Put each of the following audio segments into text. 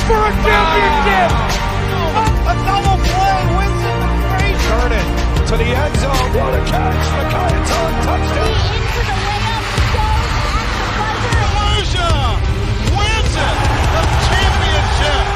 for a championship! A double play wins it from Frazier. Turn it to the end zone. What a catch. Makai touchdown. Into the layup, goes at the buzzer. Wins it. The championship.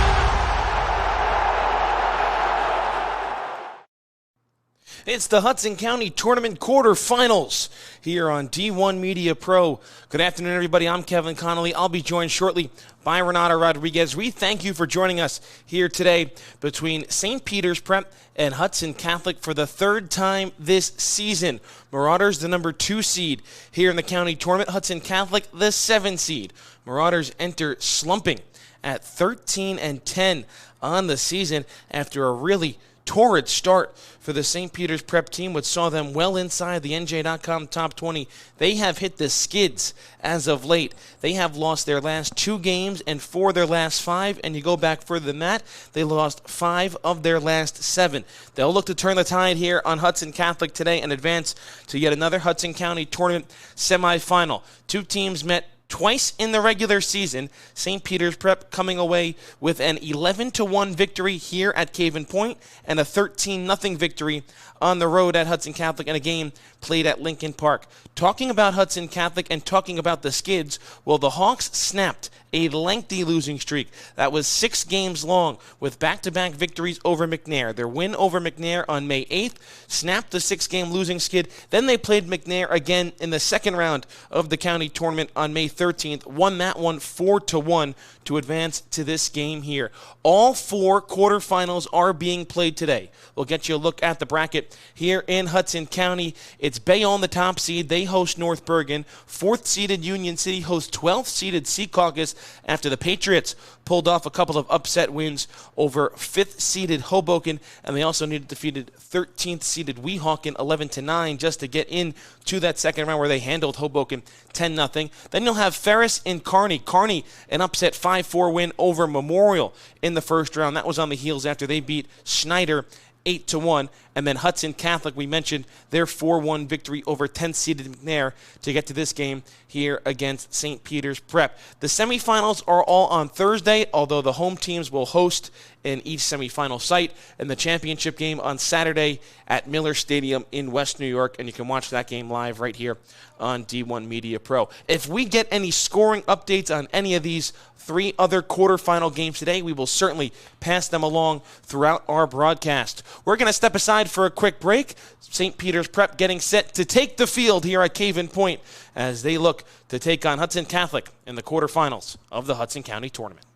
It's the Hudson County Tournament quarterfinals here on D1 Media Pro. Good afternoon, everybody. I'm Kevin Connolly. I'll be joined shortly by Renato Rodriguez. We thank you for joining us here today between St. Peter's Prep and Hudson Catholic for the third time this season. Marauders, the number 2 seed here in the county tournament. Hudson Catholic, the 7 seed. Marauders enter slumping at 13-10 on the season after a really torrid start for the St. Peter's Prep team, which saw them well inside the NJ.com top 20. They have hit the skids as of late. They have lost their last 2 games and 4 of their last 5, and you go back further than that, they lost 5 of their last 7. They'll look to turn the tide here on Hudson Catholic today and advance to yet another Hudson County Tournament semifinal. 2 teams met twice in the regular season. St. Peter's Prep coming away with an 11-1 victory here at Caven Point and a 13-0 victory on the road at Hudson Catholic in a game played at Lincoln Park. Talking about Hudson Catholic and talking about the Skids, well, the Hawks snapped a lengthy losing streak that was 6 games long with back-to-back victories over McNair. Their win over McNair on May 8th snapped the 6-game losing skid. Then they played McNair again in the second round of the county tournament on May 13th, won that one 4-1 to advance to this game here. All 4 quarterfinals are being played today. We'll get you a look at the bracket here in Hudson County. It's Bayonne, the top seed. They host North Bergen. 4th-seeded Union City hosts 12th-seeded Secaucus after the Patriots pulled off a couple of upset wins over 5th-seeded Hoboken, and they also needed defeated 13th-seeded Weehawken 11-9 just to get into that second round where they handled Hoboken 10-0. Then you'll have Ferris and Kearney. Kearney, an upset 5-4 win over Memorial in the first round. That was on the heels after they beat Schneider 8-1, and then Hudson Catholic, we mentioned their 4-1 victory over 10th-seeded McNair to get to this game here against St. Peter's Prep. The semifinals are all on Thursday, although the home teams will host in each semifinal site, and the championship game on Saturday at Miller Stadium in West New York, and you can watch that game live right here on D1 Media Pro. If we get any scoring updates on any of these 3 other quarterfinal games today, we will certainly pass them along throughout our broadcast. We're going to step aside for a quick break. St. Peter's Prep getting set to take the field here at Caven Point as they look to take on Hudson Catholic in the quarterfinals of the Hudson County Tournament.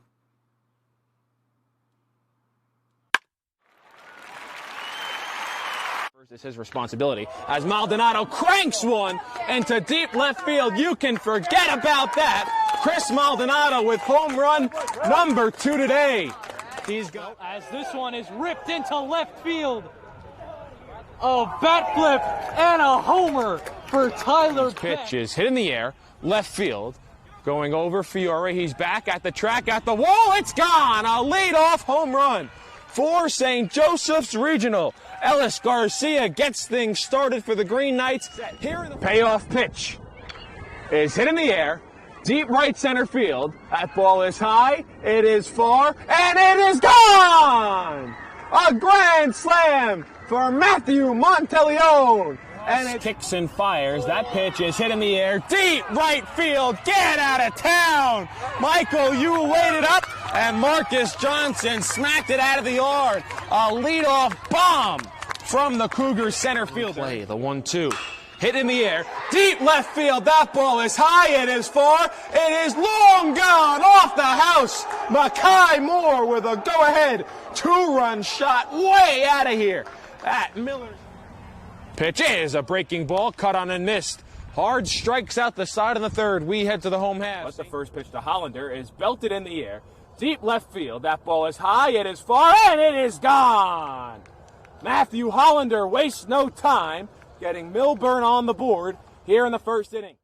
It's his responsibility as Maldonado cranks one into deep left field. You can forget about that. Chris Maldonado with home run number 2 today. He's got as this one is ripped into left field. A bat flip and a homer for Tyler pitch Beck. is hit in the air, left field. Going over Fiore. He's back at the track, at the wall. It's gone. A leadoff home run for St. Joseph's Regional. Ellis Garcia gets things started for the Green Knights. Here in the payoff pitch is hit in the air, deep right center field. That ball is high, it is far, and it is gone! A grand slam for Matthew Monteleone. And it kicks and fires. That pitch is hit in the air, deep right field. Get out of town! Michael, you waited up, and Marcus Johnson smacked it out of the yard. A leadoff bomb from the Cougars center fielder. Play the 1-2. Hit in the air, deep left field. That ball is high, it is far, it is long gone off the house. Makai Moore with a go-ahead 2-run shot way out of here. At Miller's pitch is a breaking ball, cut on and missed. Hard strikes out the side of the third. We head to the home half. But the first pitch to Hollander is belted in the air, deep left field. That ball is high, it is far, and it is gone. Matthew Hollander wastes no time getting Milburn on the board here in the first inning.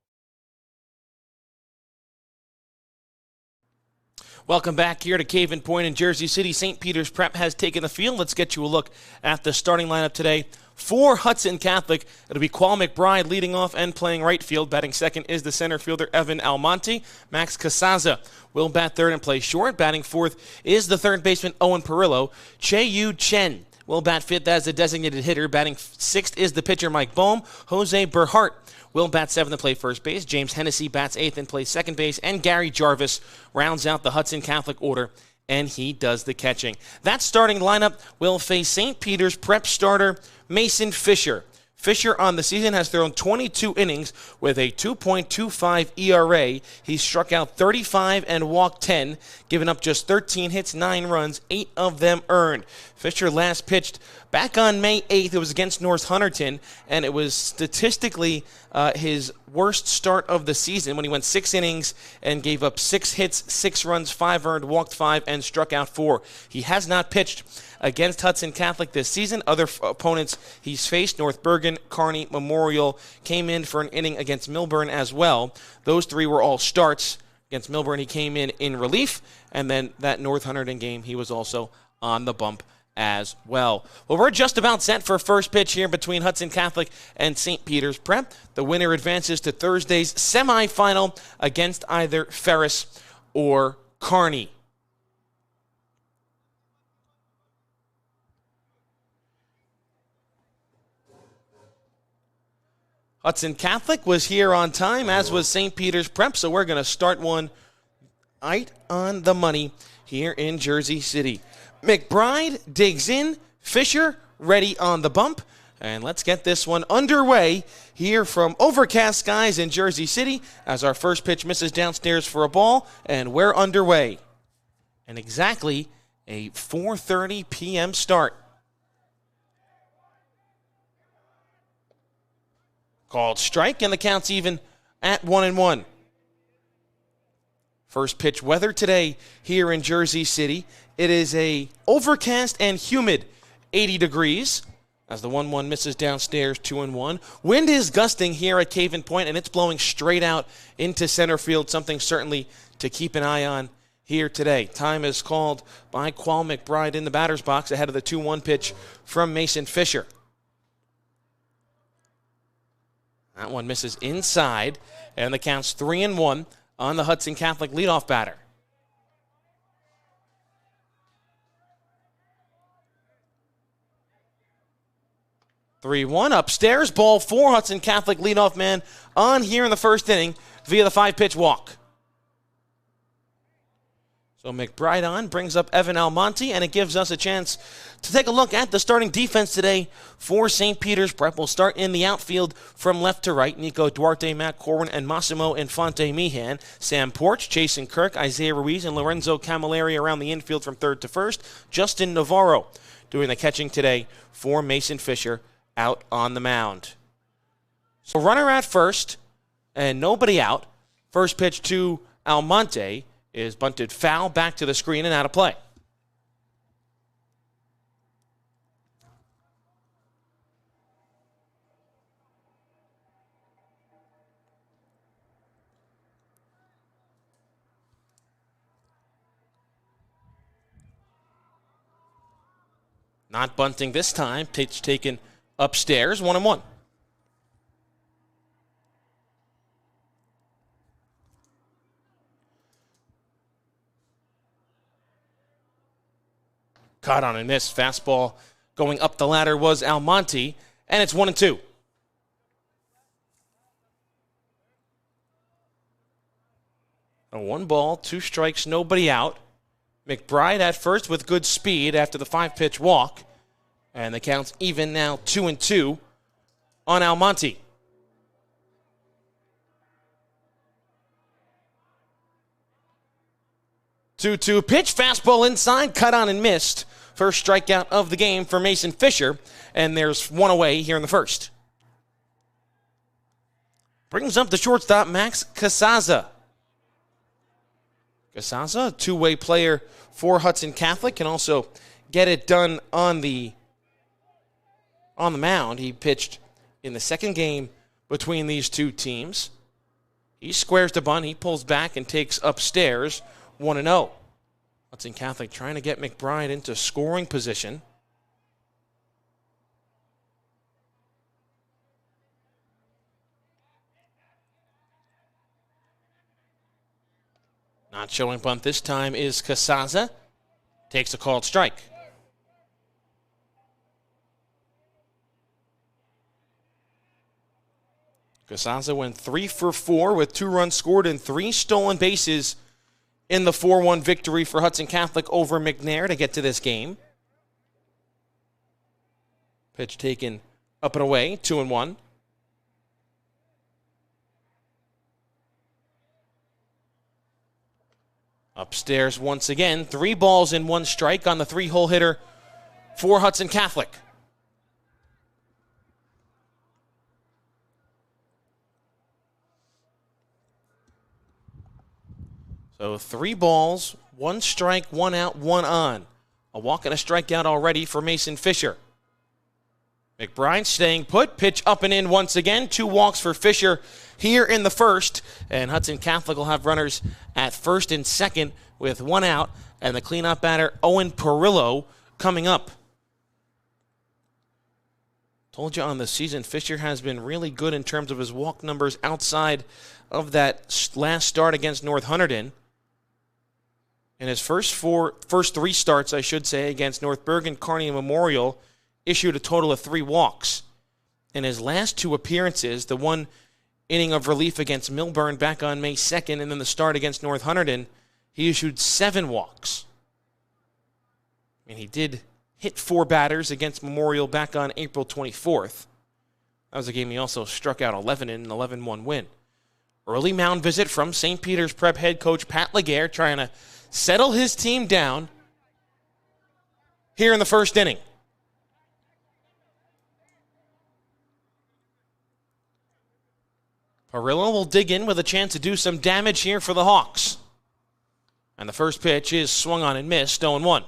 Welcome back here to Cave and Point in Jersey City. St. Peter's Prep has taken the field. Let's get you a look at the starting lineup today. For Hudson Catholic, it'll be Qual McBride leading off and playing right field. Batting second is the center fielder Evan Almonte. Max Casaza will bat third and play short. Batting fourth is the third baseman Owen Perillo. Che-Yu Chen will bat fifth as the designated hitter. Batting sixth is the pitcher Mike Bohm. Jose Berhart will bat seventh and play first base. James Hennessy bats eighth and plays second base. And Gary Jarvis rounds out the Hudson Catholic order, and he does the catching. That starting lineup will face St. Peter's Prep starter Mason Fisher. Fisher on the season has thrown 22 innings with a 2.25 ERA. He's struck out 35 and walked 10, giving up just 13 hits, 9 runs, 8 of them earned. Fisher last pitched back on May 8th. It was against North Hunterton, and it was statistically his worst start of the season when he went 6 innings and gave up 6 hits, 6 runs, 5 earned, walked 5, and struck out 4. He has not pitched against Hudson Catholic this season. Other opponents he's faced, North Bergen, Kearney, Memorial, came in for an inning against Milburn as well. Those 3 were all starts. Against Milburn, he came in relief, and then that North Hunterdon game, he was also on the bump as well. Well, we're just about set for first pitch here between Hudson Catholic and St. Peter's Prep. The winner advances to Thursday's semifinal against either Ferris or Kearney. Hudson Catholic was here on time, as was St. Peter's Prep, so we're going to start one right on the money here in Jersey City. McBride digs in, Fisher ready on the bump, and let's get this one underway here from overcast skies in Jersey City as our first pitch misses downstairs for a ball, and we're underway. And exactly a 4:30 p.m. start. Called strike, and the count's even at 1-1. First pitch weather today here in Jersey City. It is a overcast and humid 80 degrees as the 1-1 misses downstairs, 2-1. Wind is gusting here at Cave and Point, and it's blowing straight out into center field, something certainly to keep an eye on here today. Time is called by Qual McBride in the batter's box ahead of the 2-1 pitch from Mason Fisher. That one misses inside, and the count's 3-1 on the Hudson Catholic leadoff batter. (3-1) upstairs, ball 4. Hudson Catholic leadoff man on here in the first inning via the 5-pitch walk. So McBride on, brings up Evan Almonte, and it gives us a chance to take a look at the starting defense today for St. Peter's Prep. We'll start in the outfield from left to right. Nico Duarte, Matt Corwin, and Massimo Infante Meehan. Sam Porch, Jason Kirk, Isaiah Ruiz, and Lorenzo Camilleri around the infield from third to first. Justin Navarro doing the catching today for Mason Fisher out on the mound. So runner at first and nobody out. First pitch to Almonte is bunted foul, back to the screen and out of play. Not bunting this time. Pitch taken upstairs, 1-1. Caught on a miss. Fastball going up the ladder was Almonte, and it's 1-2. A 1 ball, 2 strikes, nobody out. McBride at first with good speed after the 5-pitch walk, and the count's even now 2-2 on Almonte. 2-2 pitch, fastball inside, cut on and missed. First strikeout of the game for Mason Fisher, and there's one away here in the first. Brings up the shortstop, Max Casaza. Casaza, a two-way player for Hudson Catholic, can also get it done on the mound. He pitched in the second game between these two teams. He squares the bunt, he pulls back and takes upstairs 1-0. Hudson Catholic trying to get McBride into scoring position. Not showing bunt this time is Casaza. Takes a called strike. Casaza went 3 for 4 with 2 runs scored and 3 stolen bases in the 4-1 victory for Hudson Catholic over McNair to get to this game. Pitch taken up and away, 2-1. Upstairs once again, 3 balls and 1 strike on the 3-hole hitter for Hudson Catholic. So 3 balls, 1 strike, 1 out, 1 on. A walk and a strikeout already for Mason Fisher. McBride staying put, pitch up and in once again. 2 walks for Fisher here in the first. And Hudson Catholic will have runners at first and second with 1 out. And the cleanup batter, Owen Perillo, coming up. Told you on the season, Fisher has been really good in terms of his walk numbers outside of that last start against North Hunterdon. In his first 3 starts, I should say, against North Bergen, Kearney, and Memorial, issued a total of 3 walks. In his last 2 appearances, the 1 inning of relief against Millburn back on May 2nd, and then the start against North Hunterdon, he issued 7 walks. And he did hit 4 batters against Memorial back on April 24th. That was a game he also struck out 11 in an 11-1 win. Early mound visit from St. Peter's Prep head coach Pat Laguerre, trying to settle his team down here in the first inning. Perillo will dig in with a chance to do some damage here for the Hawks. And the first pitch is swung on and missed, 0-1.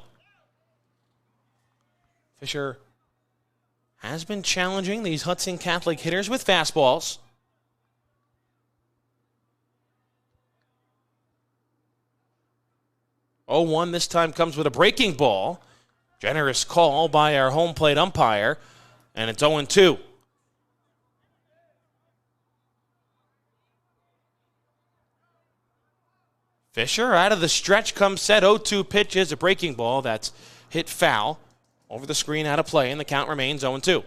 Fisher has been challenging these Hudson Catholic hitters with fastballs. Oh, 0-1 this time comes with a breaking ball. Generous call by our home plate umpire. And it's 0-2. Fisher out of the stretch comes set. 0-2 pitch is a breaking ball that's hit foul. Over the screen, out of play, and the count remains 0-2.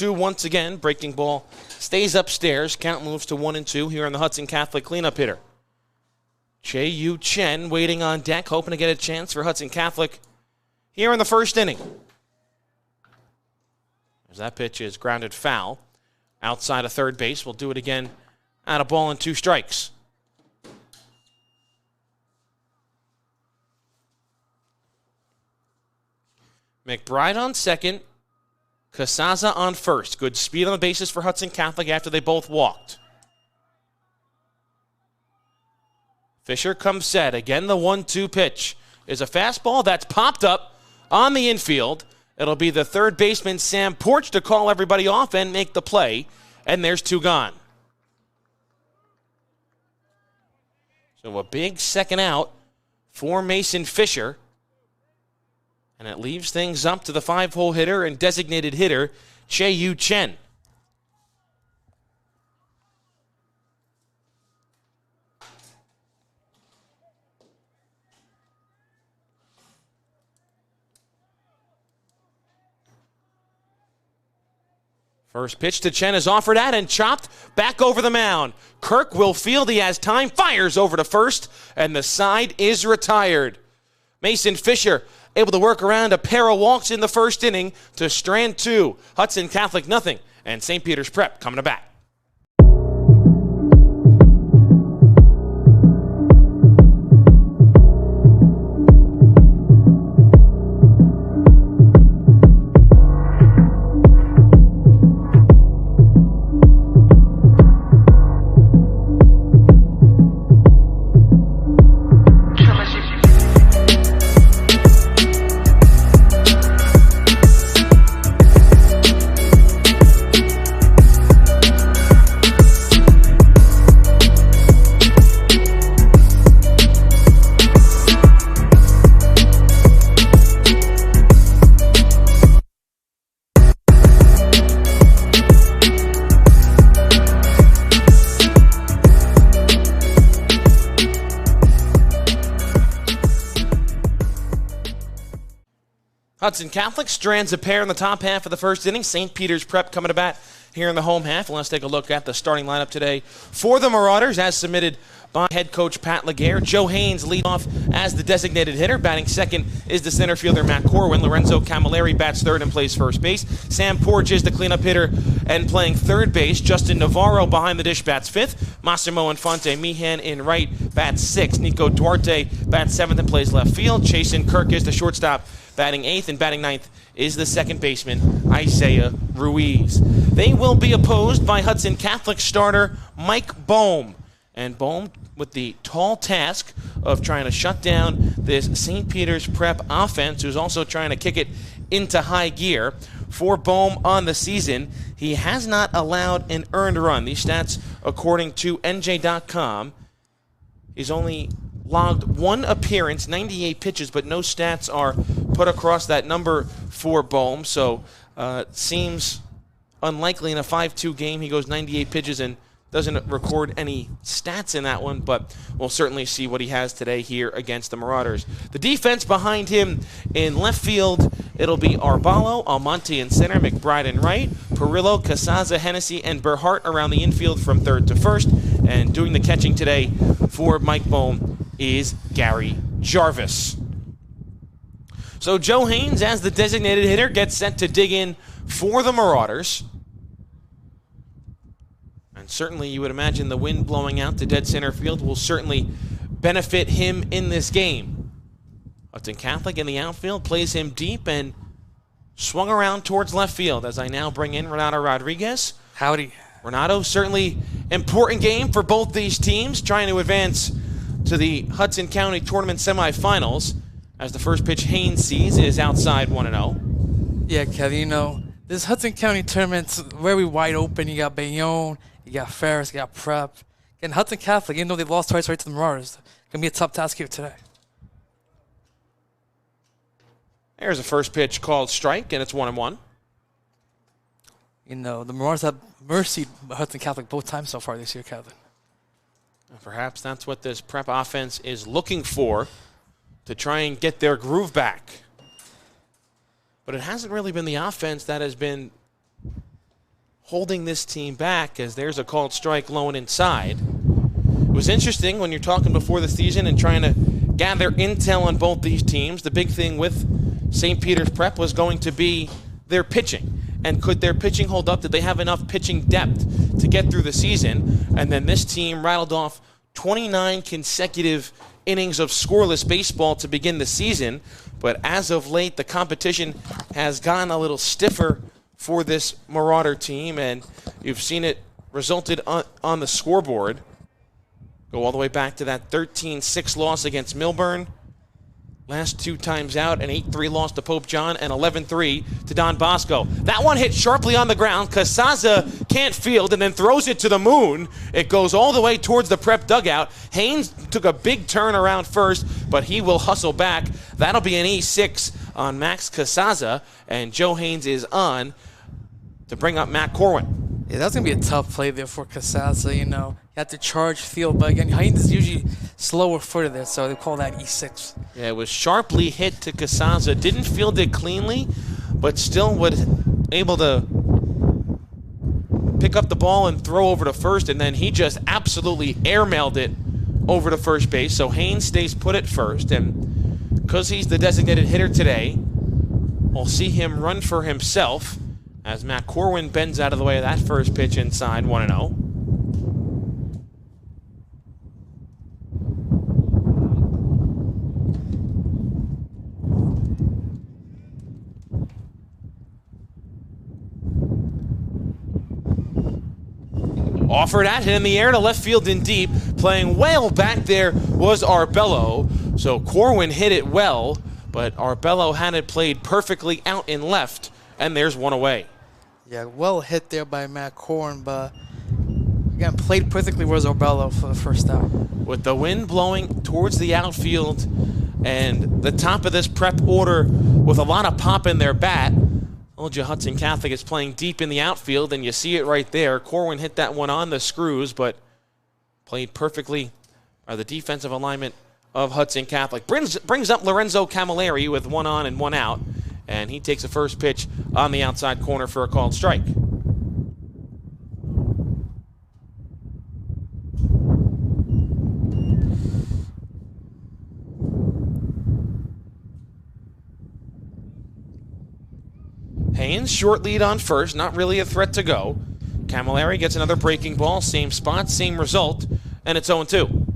Once again, breaking ball stays upstairs. Count moves to 1-2 here on the Hudson Catholic cleanup hitter. Che-Yu Chen waiting on deck, hoping to get a chance for Hudson Catholic here in the first inning. As that pitch is grounded foul outside of third base. We'll do it again at a ball and 2 strikes. McBride on second. Casaza on first. Good speed on the bases for Hudson Catholic after they both walked. Fisher comes set. Again, the 1-2 pitch is a fastball that's popped up on the infield. It'll be the third baseman, Sam Porch, to call everybody off and make the play. And there's 2 gone. So a big second out for Mason Fisher. And it leaves things up to the 5-hole hitter and designated hitter, Che-Yu Chen. First pitch to Chen is offered at and chopped back over the mound. Kirk will field. He has time, fires over to first, and the side is retired. Mason Fisher able to work around a pair of walks in the first inning to strand 2. Hudson Catholic nothing, and St. Peter's Prep coming to bat. Hudson Catholic strands a pair in the top half of the first inning. St. Peter's Prep coming to bat here in the home half. Let's take a look at the starting lineup today for the Marauders as submitted by head coach Pat Laguerre. Joe Haynes lead off as the designated hitter. Batting second is the center fielder Matt Corwin. Lorenzo Camilleri bats third and plays first base. Sam Porges, the cleanup hitter, and playing third base. Justin Navarro behind the dish bats fifth. Massimo Infante Meehan in right bats sixth. Nico Duarte bats seventh and plays left field. Chasen Kirk is the shortstop batting eighth, and batting ninth is the second baseman Isaiah Ruiz. They will be opposed by Hudson Catholic starter Mike Bohm. And Bohm with the tall task of trying to shut down this St. Peter's Prep offense, who's also trying to kick it into high gear. For Bohm on the season, he has not allowed an earned run. These stats, according to NJ.com, he's only logged one appearance, 98 pitches, but no stats are put across that number for Bohm. So it seems unlikely in a 5-2 game he goes 98 pitches and doesn't record any stats in that one, but we'll certainly see what he has today here against the Marauders. The defense behind him in left field, it'll be Arballo, Almonte in center, McBride in right, Perillo, Casaza, Hennessy, and Berhart around the infield from third to first. And doing the catching today for Mike Bohm is Gary Jarvis. So Joe Haynes, as the designated hitter, gets set to dig in for the Marauders. And certainly you would imagine the wind blowing out to dead center field will certainly benefit him in this game. Hudson Catholic in the outfield plays him deep and swung around towards left field as I now bring in Renato Rodriguez. Howdy. Renato, certainly important game for both these teams, trying to advance to the Hudson County Tournament semifinals as the first pitch Haynes sees is outside 1-0. Yeah, Kevin, you know, this Hudson County tournament's very wide open. You got Bayonne, you got Ferris, you got Prep. And Hudson Catholic, even though they lost twice right to the Marauders, going to be a tough task here today. There's a first pitch called strike, and it's 1-1. You know, the Marauders have mercied Hudson Catholic both times so far this year, Kevin. Perhaps that's what this Prep offense is looking for, to try and get their groove back. But it hasn't really been the offense that has been holding this team back, as there's a called strike low and inside. It was interesting when you're talking before the season and trying to gather intel on both these teams. The big thing with St. Peter's Prep was going to be their pitching. And could their pitching hold up? Did they have enough pitching depth to get through the season? And then this team rattled off 29 consecutive innings of scoreless baseball to begin the season. But as of late, the competition has gotten a little stiffer for this Marauder team, and you've seen it resulted on the scoreboard. Go all the way back to that 13-6 loss against Milburn. Last two times out, an 8-3 loss to Pope John and 11-3 to Don Bosco. That one hit sharply on the ground. Casaza can't field and then throws it to the moon. It goes all the way towards the Prep dugout. Haynes took a big turn around first, but he will hustle back. That'll be an E6 on Max Casaza, and Joe Haynes is on to bring up Matt Corwin. Yeah, that's going to be a tough play there for Casaza, you know. You have to charge field, but again, Haynes is usually slower footed there, so they call that E6. Yeah, it was sharply hit to Casaza. Didn't field it cleanly, but still was able to pick up the ball and throw over to first, and then he just absolutely airmailed it over to first base. So Haynes stays put at first, and because he's the designated hitter today, we'll see him run for himself as Matt Corwin bends out of the way of that first pitch inside 1-0. Offered at him in the air to left field and deep. Playing well back there was Arbello. So Corwin hit it well, but Arbello had it played perfectly out in left, and there's one away. Yeah, well hit there by Matt Corwin, but again, played perfectly was Arbello for the first out. With the wind blowing towards the outfield and the top of this Prep order with a lot of pop in their bat, told you Hudson Catholic is playing deep in the outfield, and you see it right there. Corwin hit that one on the screws, but played perfectly by the defensive alignment of Hudson Catholic. Brings up Lorenzo Camilleri with one on and one out. and he takes the first pitch on the outside corner for a called strike. Haynes, short lead on first, not really a threat to go. Camilleri gets another breaking ball, same spot, same result, and it's 0-2.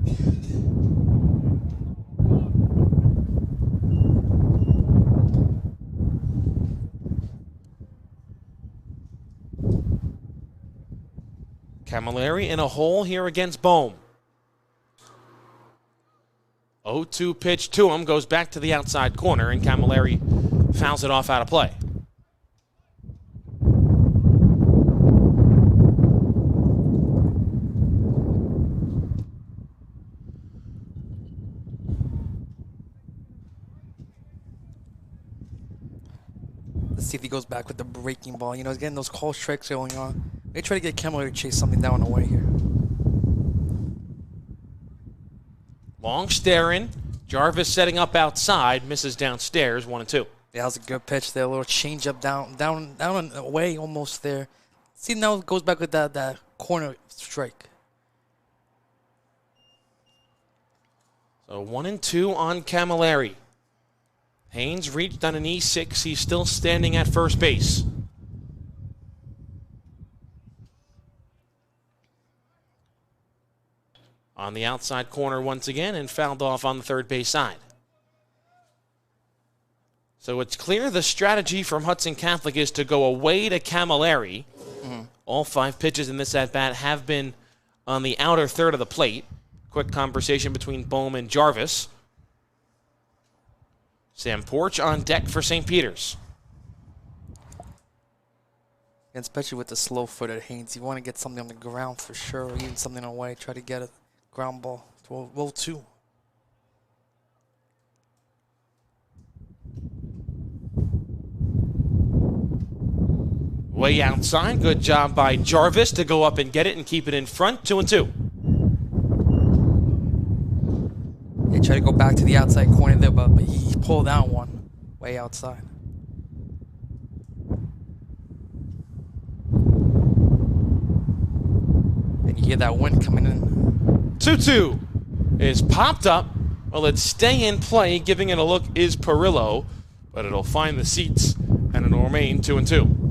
Camilleri in a hole here against Bohm. 0-2 pitch to him, goes back to the outside corner, and Camilleri fouls it off out of play. Let's see if he goes back with the breaking ball. You know, he's getting those call strikes going on. They try to get Camilleri to chase something down the way here. Long staring. Jarvis setting up outside, misses downstairs, 1-2. Yeah, that was a good pitch there. A little change up down and away almost there. See, now it goes back with that corner strike. So 1-2 on Camilleri. Haynes reached on an E6. He's still standing at first base. On the outside corner once again and fouled off on the third base side. So it's clear the strategy from Hudson Catholic is to go away to Camilleri. All 5 pitches in this at-bat have been on the outer third of the plate. Quick conversation between Bohm and Jarvis. Sam Porch on deck for St. Peter's. And especially with the slow-footed Haynes, you want to get something on the ground for sure, or even something away. Try to get a ground ball to 0-2. Way outside, good job by Jarvis to go up and get it and keep it in front, 2-2. They try to go back to the outside corner there, but he pulled out one way outside. And you hear that wind coming in. 2-2 is popped up. Well, it's stay in play. Giving it a look is Perillo, but it'll find the seats and it'll remain 2-2.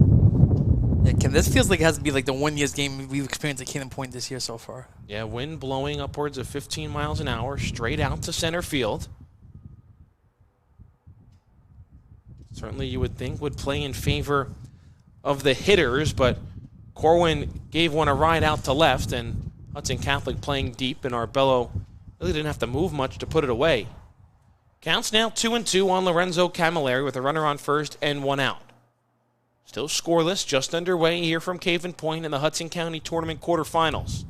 Yeah, Ken, this feels like it has to be like the windiest game we've experienced at Cannon Point this year so far. Yeah, wind blowing upwards of 15 miles an hour straight out to center field. Certainly you would think would play in favor of the hitters, but Corwin gave one a ride out to left, and Hudson Catholic playing deep, and Arbello really didn't have to move much to put it away. Counts now 2-2 on Lorenzo Camilleri with a runner on first and 1 out. Still scoreless, just underway here from Caven Point in the Hudson County Tournament quarterfinals.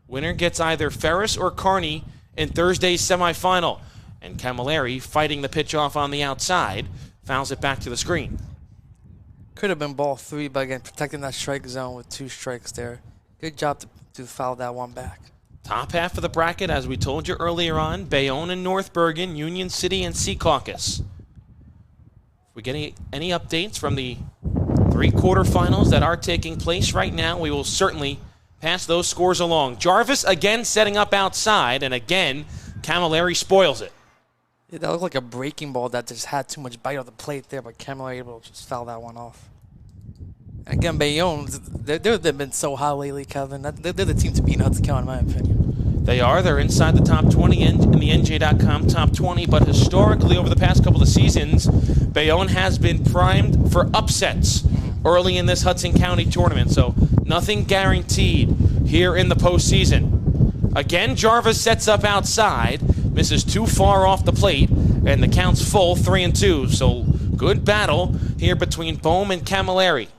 Winner gets either Ferris or Carney in Thursday's semifinal, and Camilleri, fighting the pitch off on the outside, fouls it back to the screen. Could have been ball 3, but again, protecting that strike zone with 2 strikes there. Good job to foul that one back. Top half of the bracket, as we told you earlier on, Bayonne and North Bergen, Union City and Secaucus. If we get any updates from the 3 quarterfinals that are taking place right now, we will certainly pass those scores along. Jarvis again setting up outside, and again, Camilleri spoils it. Yeah, that looked like a breaking ball that just had too much bite on the plate there, but Camilleri able to just foul that one off. And again, Bayonne, they've been so hot lately, Kevin. They're the team to beat in Hudson County, in my opinion. They are. They're inside the top 20 in the NJ.com top 20, but historically over the past couple of seasons, Bayonne has been primed for upsets early in this Hudson County tournament, so nothing guaranteed here in the postseason. Again, Jarvis sets up outside, misses too far off the plate, and the count's full, 3-2. So good battle here between Bohm and Camilleri.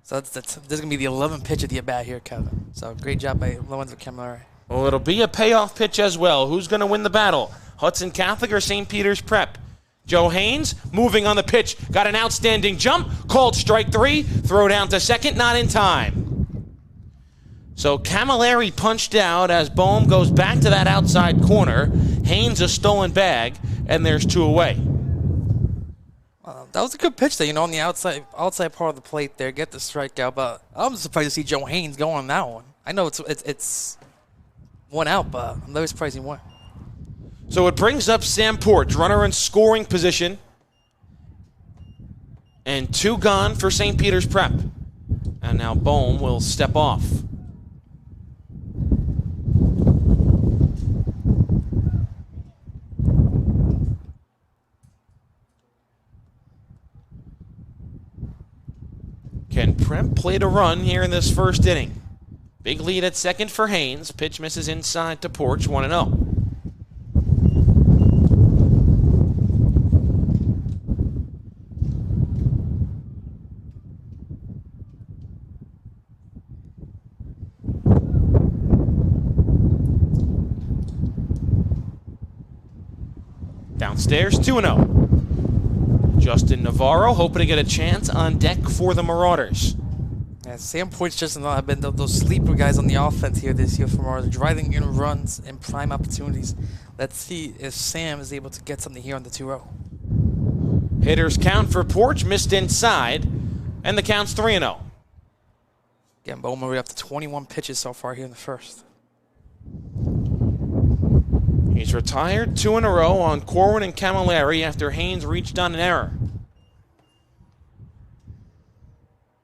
So this is going to be the 11th pitch of the at-bat here, Kevin. So great job by Lorenzo Camilleri. Well, it'll be a payoff pitch as well. Who's going to win the battle? Hudson Catholic or St. Peter's Prep? Joe Haynes moving on the pitch. Got an outstanding jump. Called strike 3. Throw down to second. Not in time. So Camilleri punched out as Bohm goes back to that outside corner. Haynes a stolen bag. and there's 2 away. That was a good pitch there, on the outside part of the plate there. Get the strikeout, but I'm surprised to see Joe Haynes go on that one. I know it's 1 out, but I'm very surprised he won. So it brings up Sam Porch, runner in scoring position. And 2 gone for St. Peter's Prep. And now Bohm will step off. Can Prep play to run here in this first inning? Big lead at second for Haynes. Pitch misses inside to Porch, 1-0. Downstairs, 2-0. Justin Navarro hoping to get a chance on deck for the Marauders. Yeah, Sam Porch just have been those sleeper guys on the offense here this year for Marauders, driving in runs and prime opportunities. Let's see if Sam is able to get something here on the 2-0. Hitters count for Porch, missed inside, and the count's 3-0. Again, Bowman up to 21 pitches so far here in the first. He's retired 2 in a row on Corwin and Camilleri after Haynes reached on an error.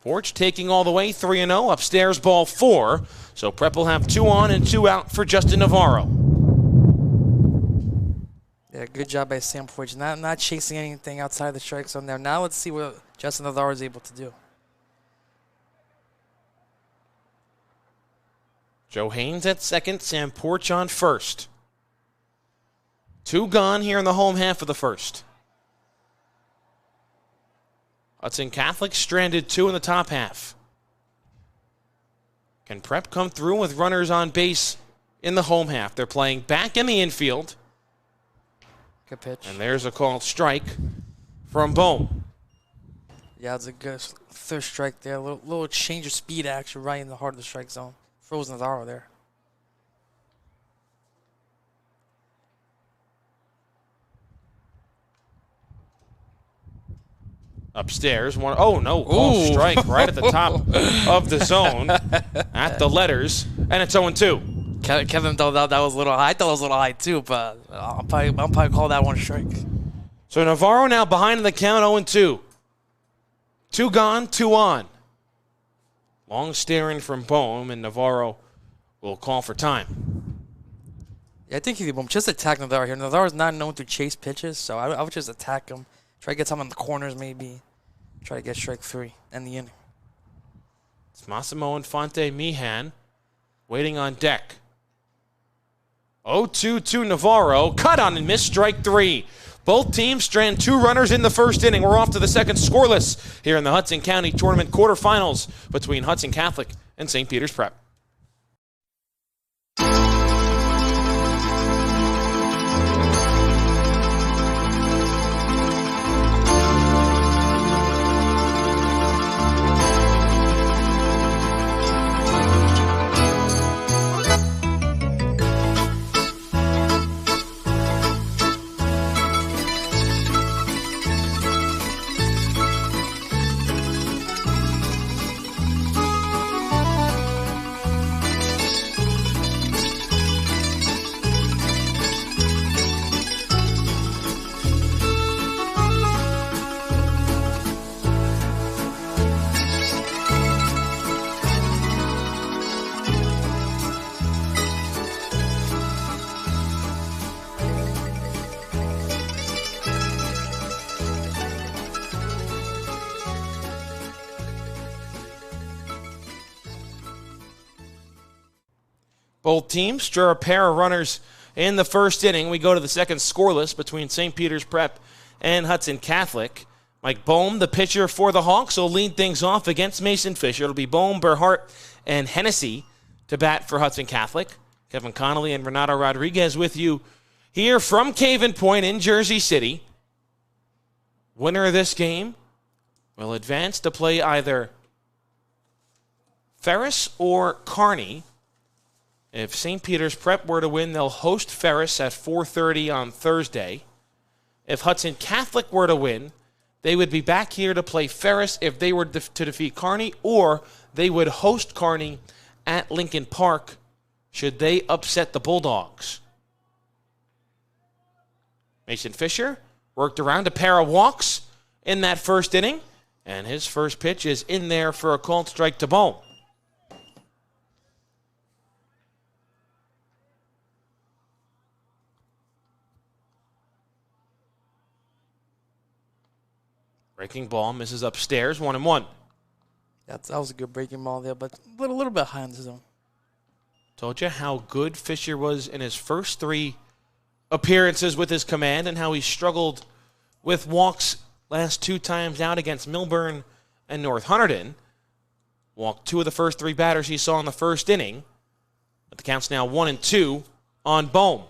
Porch taking all the way, 3-0, upstairs ball 4. So Prep will have 2 on and 2 out for Justin Navarro. Yeah, good job by Sam Porch. Not chasing anything outside the strike zone there. Now let's see what Justin Navarro is able to do. Joe Haynes at second, Sam Porch on first. 2 gone here in the home half of the first. Hudson Catholic stranded 2 in the top half. Can Prep come through with runners on base in the home half? They're playing back in the infield. Good pitch. And there's a called strike from Bohm. Yeah, it's a good third strike there. A little change of speed action right in the heart of the strike zone. Froze Navarro there. Upstairs, called strike right at the top of the zone at the letters, and it's 0-2. Kevin thought that was a little high. I thought it was a little high too, but I'll probably call that one a strike. So Navarro now behind in the count, 0-2. 2 gone, 2 on. Long staring from Bohm, and Navarro will call for time. Yeah, I think he will just attack Navarro here. Navarro's not known to chase pitches, so I would just attack him. Try to get some in the corners, maybe. Try to get strike 3 and the inning. It's Massimo Infante Mihan waiting on deck. 0-2 to Navarro. Cut on and miss, strike 3. Both teams strand 2 runners in the first inning. We're off to the second scoreless here in the Hudson County Tournament quarterfinals between Hudson Catholic and St. Peter's Prep. Both teams draw a pair of runners in the first inning. We go to the second scoreless between St. Peter's Prep and Hudson Catholic. Mike Bohm, the pitcher for the Hawks, will lead things off against Mason Fisher. It'll be Bohm, Berhart, and Hennessy to bat for Hudson Catholic. Kevin Connolly and Renato Rodriguez with you here from Caven Point in Jersey City. Winner of this game will advance to play either Ferris or Kearney. If St. Peter's Prep were to win, they'll host Ferris at 4:30 on Thursday. If Hudson Catholic were to win, they would be back here to play Ferris if they were to defeat Kearney, or they would host Kearney at Lincoln Park should they upset the Bulldogs. Mason Fisher worked around a pair of walks in that first inning, and his first pitch is in there for a called strike to Bohm. Breaking ball misses upstairs, 1-1. That was a good breaking ball there, but a little bit high in the zone. Told you how good Fisher was in his first 3 appearances with his command and how he struggled with walks last 2 times out against Milburn and North Hunterdon. Walked 2 of the first 3 batters he saw in the first inning. But the count's now 1-2 on Bohm.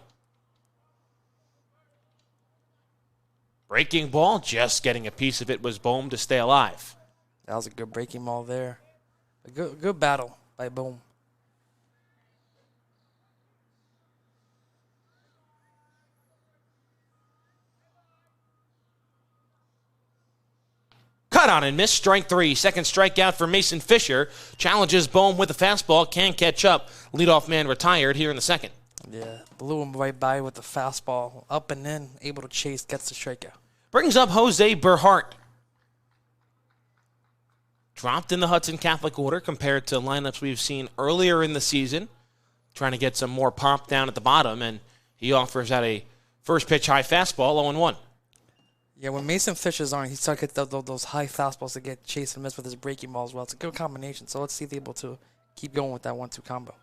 Breaking ball, just getting a piece of it was Bohm to stay alive. That was a good breaking ball there. A good battle by Bohm. Cut on and miss, strike 3. Second strikeout for Mason Fisher. Challenges Bohm with a fastball, can't catch up. Leadoff man retired here in the second. Yeah, blew him right by with the fastball. Up and in, able to chase, gets the strikeout. Brings up Jose Berhart. Dropped in the Hudson Catholic order compared to lineups we've seen earlier in the season. Trying to get some more pop down at the bottom, and he offers out a first pitch high fastball, 0-1. Yeah, when Mason Fisher's on, he's trying to get those high fastballs to get chase and miss with his breaking ball as well. It's a good combination, so let's see if they're able to keep going with that 1-2 combo.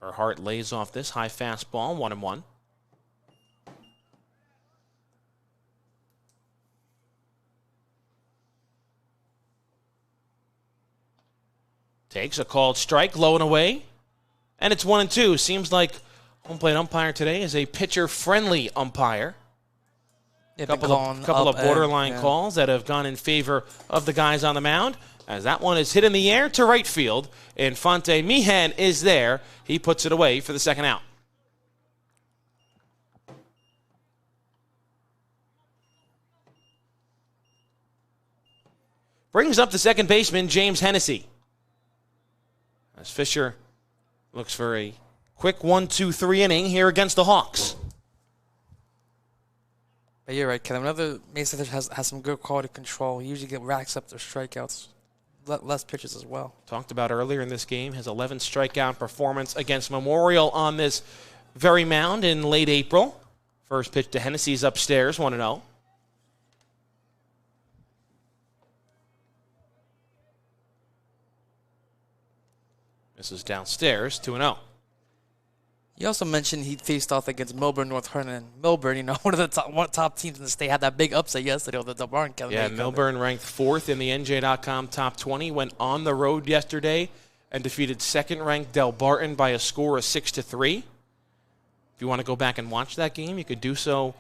Berhart lays off this high fastball, 1-1. Takes a called strike, low and away. And it's 1-2. Seems like home plate umpire today is a pitcher-friendly umpire. Yeah, Couple of borderline calls that have gone in favor of the guys on the mound. As that one is hit in the air to right field. Infante Mihan is there. He puts it away for the second out. Brings up the second baseman, James Hennessy. As Fisher looks for a quick 1-2-3 inning here against the Hawks. But you're right, Kevin. Another Mason Fisher has some good quality control. He usually racks up their strikeouts, less pitches as well. Talked about earlier in this game, his 11 strikeout performance against Memorial on this very mound in late April. First pitch to Hennessy's upstairs, 1-0. This is downstairs, 2-0. You also mentioned he faced off against Milburn, North Hunterdon. Milburn, one of the top teams in the state, had that big upset yesterday with the barn. Yeah, Milburn ranked 4th in the NJ.com top 20, went on the road yesterday and defeated second-ranked Del Barton by a score of 6-3. If you want to go back and watch that game, you could do so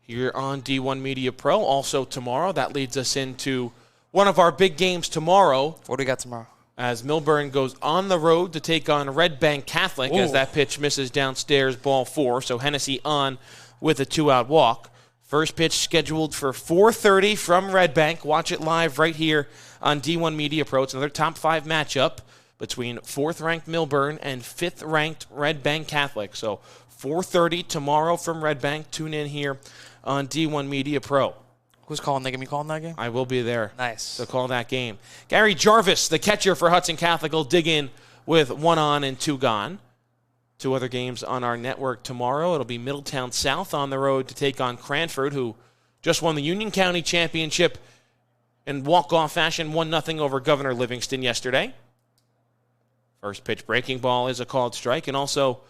here on D1 Media Pro. Also tomorrow, that leads us into one of our big games tomorrow. What do we got tomorrow? As Milburn goes on the road to take on Red Bank Catholic. Ooh. As that pitch misses downstairs, ball 4. So Hennessy on with a 2-out walk. First pitch scheduled for 4:30 from Red Bank. Watch it live right here on D1 Media Pro. It's another top 5 matchup between 4th-ranked Milburn and 5th-ranked Red Bank Catholic. So 4:30 tomorrow from Red Bank. Tune in here on D1 Media Pro. Who's calling that game? You calling that game? I will be there. Nice. To call that game. Gary Jarvis, the catcher for Hudson Catholic, will dig in with 1 on and 2 gone. 2 other games on our network tomorrow. It'll be Middletown South on the road to take on Cranford, who just won the Union County Championship in walk-off fashion, 1-0 over Governor Livingston yesterday. First pitch breaking ball is a called strike, and also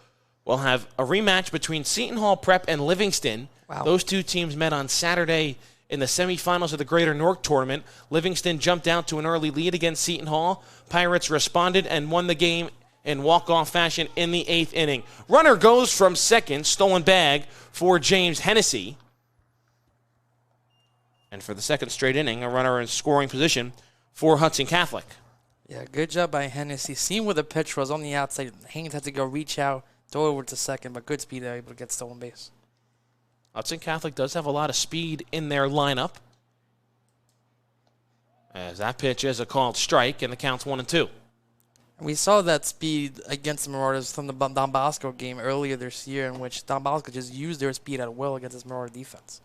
we'll have a rematch between Seton Hall Prep and Livingston. Wow. Those 2 teams met on Saturday in the semifinals of the Greater North Tournament. Livingston jumped out to an early lead against Seton Hall. Pirates responded and won the game in walk-off fashion in the 8th inning. Runner goes from second, stolen bag for James Hennessy. And for the second straight inning, a runner in scoring position for Hudson Catholic. Yeah, good job by Hennessy. Seeing where the pitch was on the outside. Haynes had to go reach out, throw it over to second, but good speed there, able to get stolen base. Hudson Catholic does have a lot of speed in their lineup. As that pitch is a called strike, and the count's 1-2. We saw that speed against the Marauders from the Don Bosco game earlier this year, in which Don Bosco just used their speed at will against this Marauder defense.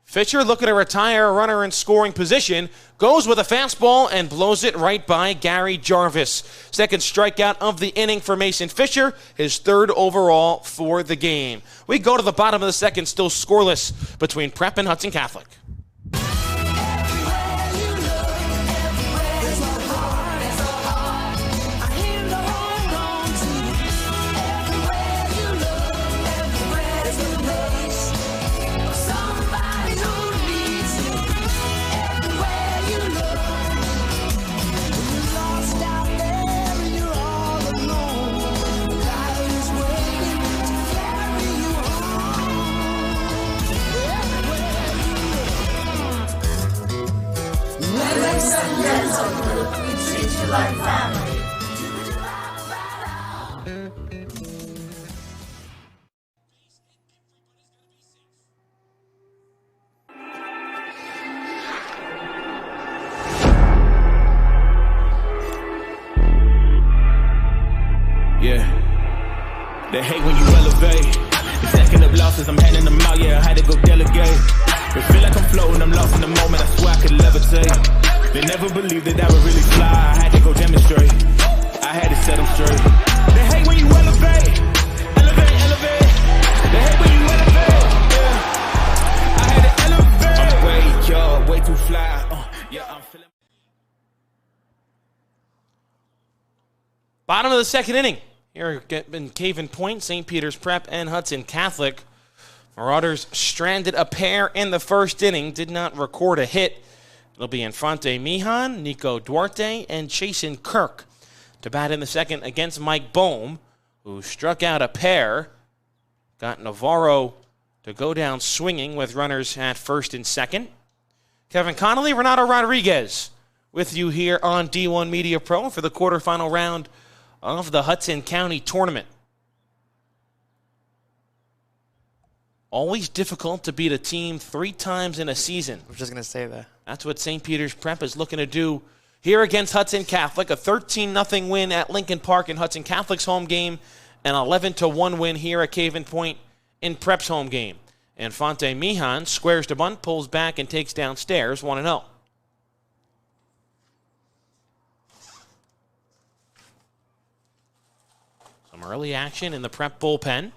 Fisher looking to retire a runner in scoring position, goes with a fastball and blows it right by Gary Jarvis. Second strikeout of the inning for Mason Fisher, his third overall for the game. We go to the bottom of the second, still scoreless between Prep and Hudson Catholic. Yeah, they hate when you elevate. The second of losses, I'm handing them out. Yeah, I had to go delegate. They feel like I'm floating, I'm lost in the moment. I swear I could levitate. They never believed that I would really fly. I had to go demonstrate. I had to set them straight. They hate when you elevate, elevate, elevate. They hate when you elevate. Yeah, I had to elevate. I'm way too fly. Yeah, I'm feeling. Bottom of the second inning. Here in Caven Point, St. Peter's Prep and Hudson Catholic. Marauders stranded a pair in the first inning, did not record a hit. It'll be Infante Mijan, Nico Duarte, and Chasen Kirk to bat in the second against Mike Bohm, who struck out a pair. Got Navarro to go down swinging with runners at first and second. Kevin Connolly, Renato Rodriguez with you here on D1 Media Pro for the quarterfinal round of the Hudson County Tournament. Always difficult to beat a team 3 times in a season. I was just going to say that. That's what St. Peter's Prep is looking to do here against Hudson Catholic. A 13-0 win at Lincoln Park in Hudson Catholic's home game. An 11-1 win here at Caven Point in Prep's home game. Infante Mijan squares to bunt, pulls back, and takes downstairs 1-0. Some early action in the Prep bullpen.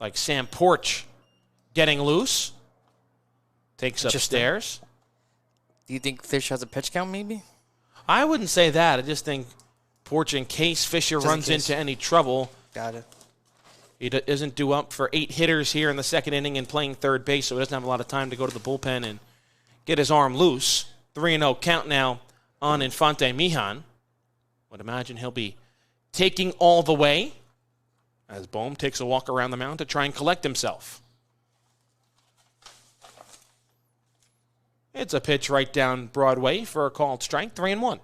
Like Sam Porch getting loose. Takes upstairs. Do you think Fish has a pitch count maybe? I wouldn't say that. I just think Porch, in case Fisher runs into any trouble. Got it. He isn't due up for 8 hitters here in the second inning and playing third base, so he doesn't have a lot of time to go to the bullpen and get his arm loose. 3-0 count now on Infante Mijan. Would imagine he'll be taking all the way as Bohm takes a walk around the mound to try and collect himself. It's a pitch right down Broadway for a called strike, 3-1.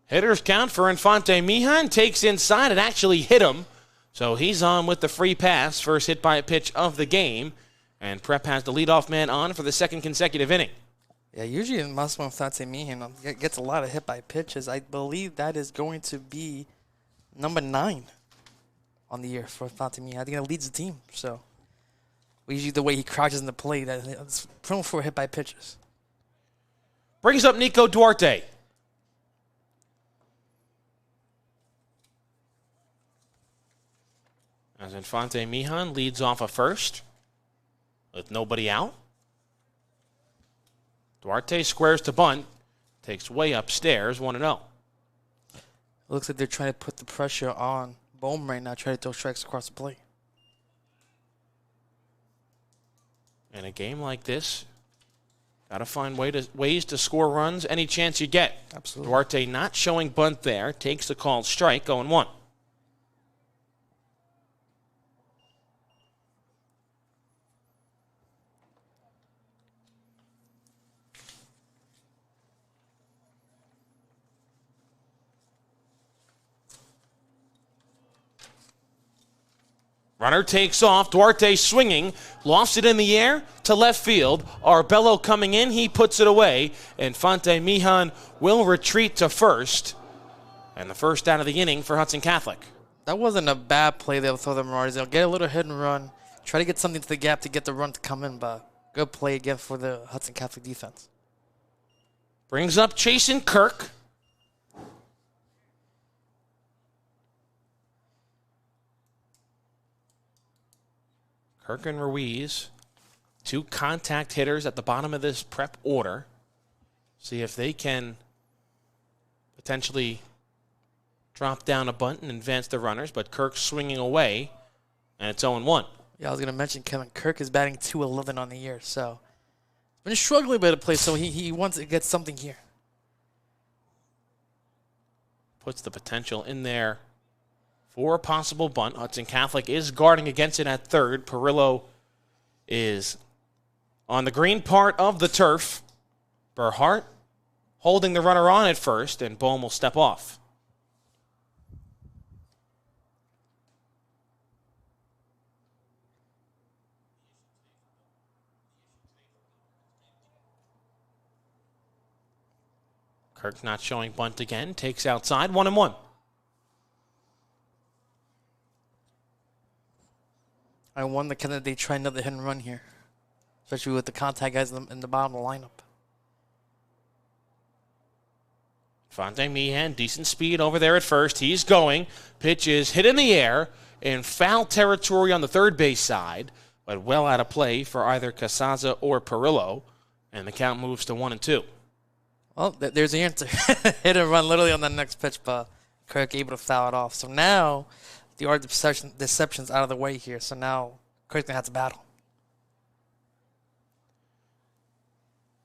Hitters count for Infante Mijan. Takes inside. It actually hit him. So he's on with the free pass. First hit by a pitch of the game. And Prep has the leadoff man on for the second consecutive inning. Yeah, usually Massimo Infante Mijan gets a lot of hit by pitches. I believe that is going to be number 9 on the year for Infante Mijan. I think that leads the team. So usually the way he crouches in the plate, that's prone for hit by pitches. Brings up Nico Duarte. As Infante Mijan leads off a first with nobody out. Duarte squares to bunt, takes way upstairs, 1-0. It looks like they're trying to put the pressure on Bohm right now, try to throw strikes across the plate. In a game like this, got to find ways to score runs any chance you get. Absolutely. Duarte not showing bunt there, takes the called strike, 0-1. Runner takes off. Duarte swinging. Lofts it in the air to left field. Arbello coming in. He puts it away. Infante Mijan will retreat to first. And the first out of the inning for Hudson Catholic. That wasn't a bad play there for the Marauders. They'll get a little hit and run. Try to get something to the gap to get the run to come in, but good play again for the Hudson Catholic defense. Brings up Chasen Kirk. Kirk and Ruiz, 2 contact hitters at the bottom of this prep order. See if they can potentially drop down a bunt and advance the runners, but Kirk's swinging away, and it's 0-1. Yeah, I was going to mention Kevin Kirk is batting .211 on the year, so been struggling a bit to play, so he wants to get something here. Puts the potential in there for a possible bunt. Hudson Catholic is guarding against it at third. Perillo is on the green part of the turf. Berhart holding the runner on at first, and Bohm will step off. Kirk not showing bunt again. Takes outside. 1-1. I wonder can they try another hit and run here, especially with the contact guys in the bottom of the lineup. Fonte Meehan, decent speed over there at first. He's going. Pitch is hit in the air in foul territory on the third base side, but well out of play for either Casaza or Perillo, and the count moves to 1-2. Well, there's the answer. Hit and run literally on the next pitch, but Kirk able to foul it off. So now the art deception's out of the way here. So now Kirk's going to have to battle.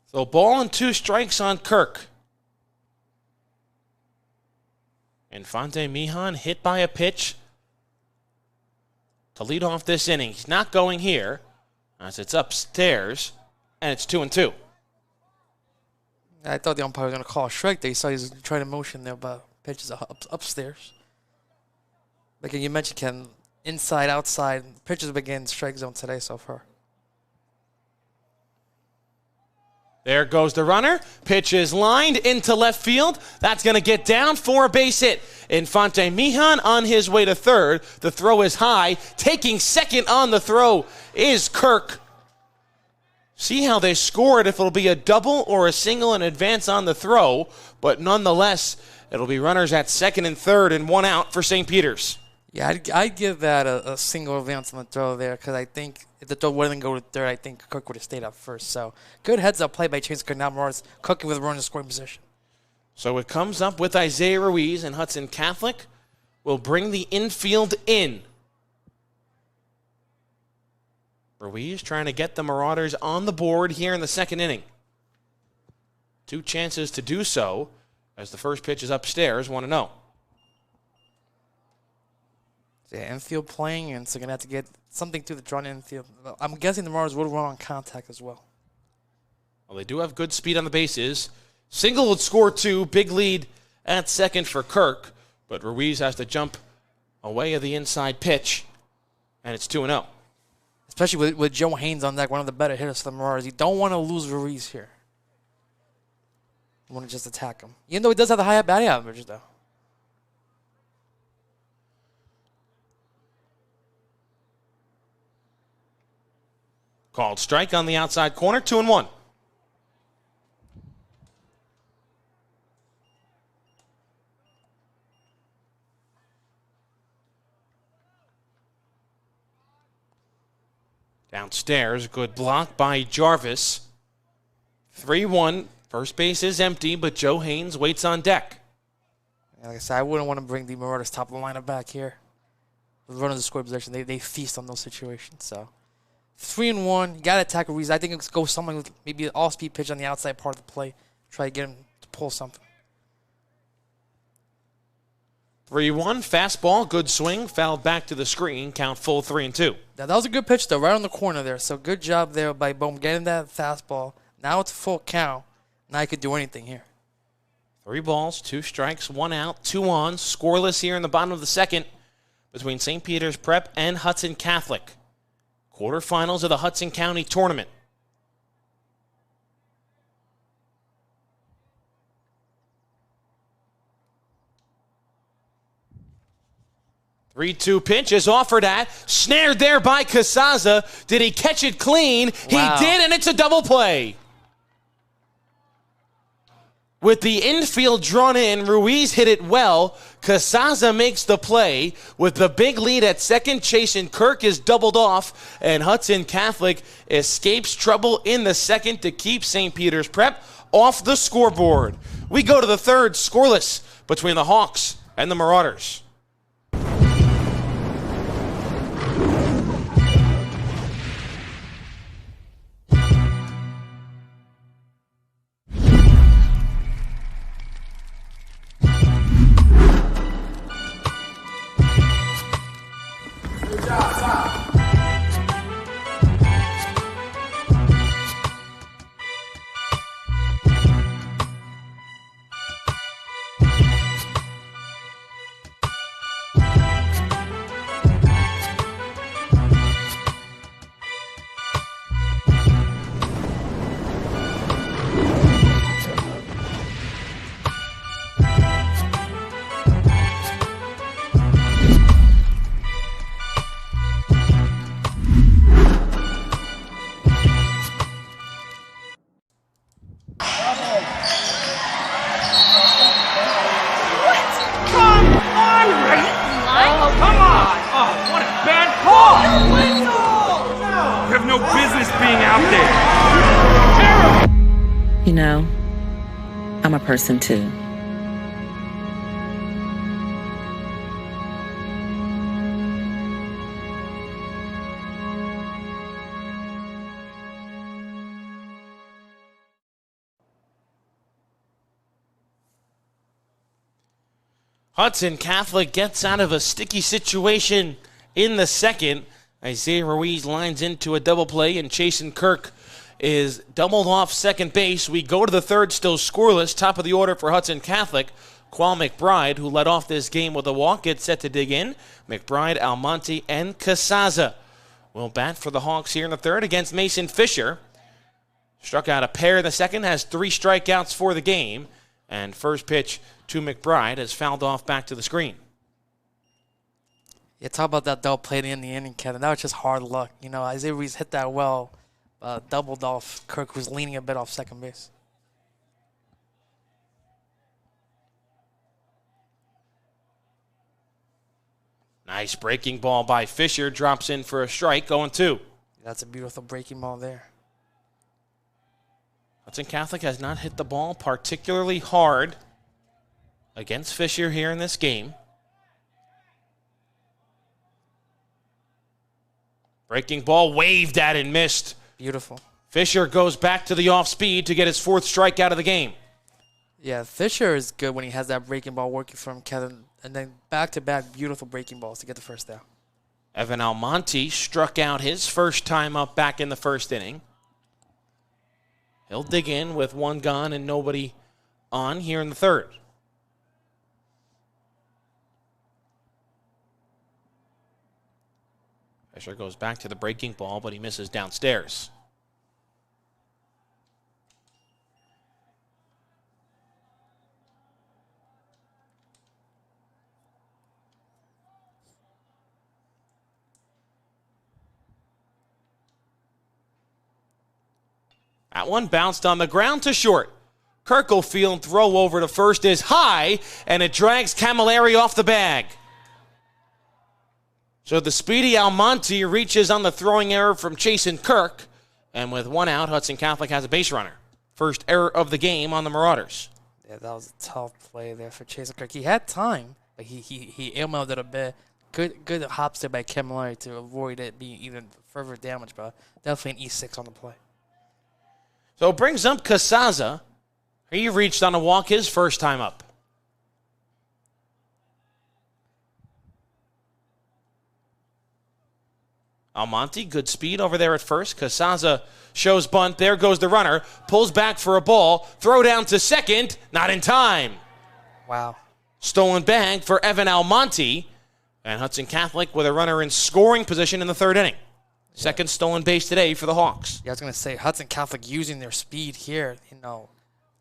So ball and 2 strikes on Kirk. Infante Mijan hit by a pitch to lead off this inning. He's not going here as it's upstairs, and it's 2-2. I thought the umpire was going to call a strike there. He saw he was trying to motion there, but pitch is upstairs. Like you mentioned, Ken, inside, outside, pitches begin strike zone today so far. There goes the runner. Pitch is lined into left field. That's going to get down for a base hit. Infante Mijan on his way to third. The throw is high. Taking second on the throw is Kirk. See how they score it, if it'll be a double or a single and advance on the throw. But nonetheless, it'll be runners at second and third and 1 out for St. Peter's. Yeah, I'd give that a single advance on the throw there because I think if the throw wouldn't go to third, I think Cook would have stayed up first. So good heads-up play by Chase Cook. Now Morris cooking with a run in scoring position. So it comes up with Isaiah Ruiz, and Hudson Catholic will bring the infield in. Ruiz trying to get the Marauders on the board here in the second inning. 2 chances to do so as the first pitch is upstairs, 1-0. Yeah, infield playing, and so going to have to get something through the drawn infield. I'm guessing the Marauders will run on contact as well. Well, they do have good speed on the bases. Single would score 2. Big lead at second for Kirk, but Ruiz has to jump away of the inside pitch, and it's 2-0. Especially with Joe Haynes on deck, one of the better hitters for the Marauders. You don't want to lose Ruiz here. You want to just attack him. Even though he does have the high batting average, though. Called strike on the outside corner, 2-1. Downstairs, good block by Jarvis. 3-1. First base is empty, but Joe Haynes waits on deck. Like I said, I wouldn't want to bring the Marauders top of the lineup back here. With running the score position, they feast on those situations. So 3-1. You got to attack Ruiz. I think it's go something with maybe an off-speed pitch on the outside part of the play. Try to get him to pull something. 3-1, fastball, good swing, fouled back to the screen, count full 3-2. Now, that was a good pitch, though, right on the corner there. So good job there by Bohm getting that fastball. Now it's full count. Now he could do anything here. 3 balls, 2 strikes, 1 out, 2 on, scoreless here in the bottom of the second. between St. Peter's Prep and Hudson Catholic. Quarterfinals of the Hudson County Tournament. Three-two pitch is offered at, snared there by Casaza. Did he catch it clean? Wow. He did, and it's a double play. With the infield drawn in, Ruiz hit it well. Casaza makes the play. With the big lead at second, Chasen Kirk is doubled off, and Hudson Catholic escapes trouble in the second to keep St. Peter's Prep off the scoreboard. We go to the third, scoreless between the Hawks and the Marauders. You know, I'm a person too. Hudson Catholic gets out of a sticky situation in the second. Isaiah Ruiz lines into a double play, and Chasen Kirk is doubled off second base. We go to the third, still scoreless. Top of the order for Hudson Catholic. Qual McBride, who led off this game with a walk, gets set to dig in. McBride, Almonte, and Casaza will bat for the Hawks here in the third against Mason Fisher. Struck out a pair in the second, has 3 strikeouts for the game. And first pitch to McBride is fouled off back to the screen. Yeah, talk about that double play in the inning, Kevin. That was just hard luck. You know, Isaiah Ruiz hit that well, doubled off. Kirk was leaning a bit off second base. Nice breaking ball by Fisher. Drops in for a strike, going 2. That's a beautiful breaking ball there. Hudson Catholic has not hit the ball particularly hard against Fisher here in this game. Breaking ball waved at and missed. Beautiful. Fisher goes back to the off speed to get his 4th strikeout of the game. Yeah, Fisher is good when he has that breaking ball working for him, Kevin. And then back-to-back beautiful breaking balls to get the first out. Evan Almonte struck out his first time up back in the first inning. He'll dig in with 1 gone and nobody on here in the third. Fisher goes back to the breaking ball, but he misses downstairs. That one bounced on the ground to short. Kirk will field throw over to first is high, and it drags Camilleri off the bag. So the speedy Almonte reaches on the throwing error from Chasen Kirk, and with 1 out, Hudson Catholic has a base runner. First error of the game on the Marauders. Yeah, that was a tough play there for Chasen Kirk. He had time, but he ailmailed it a bit. Good hops there by Camilleri to avoid it being even further damage, but definitely an E6 on the play. So it brings up Casaza. He reached on a walk his first time up. Almonte, good speed over there at first. Casaza shows bunt. There goes the runner. Pulls back for a ball. Throw down to second. Not in time. Wow. Stolen bag for Evan Almonte. And Hudson Catholic with a runner in scoring position in the third inning. Second stolen base today for the Hawks. Yeah, I was going to say, Hudson Catholic using their speed here,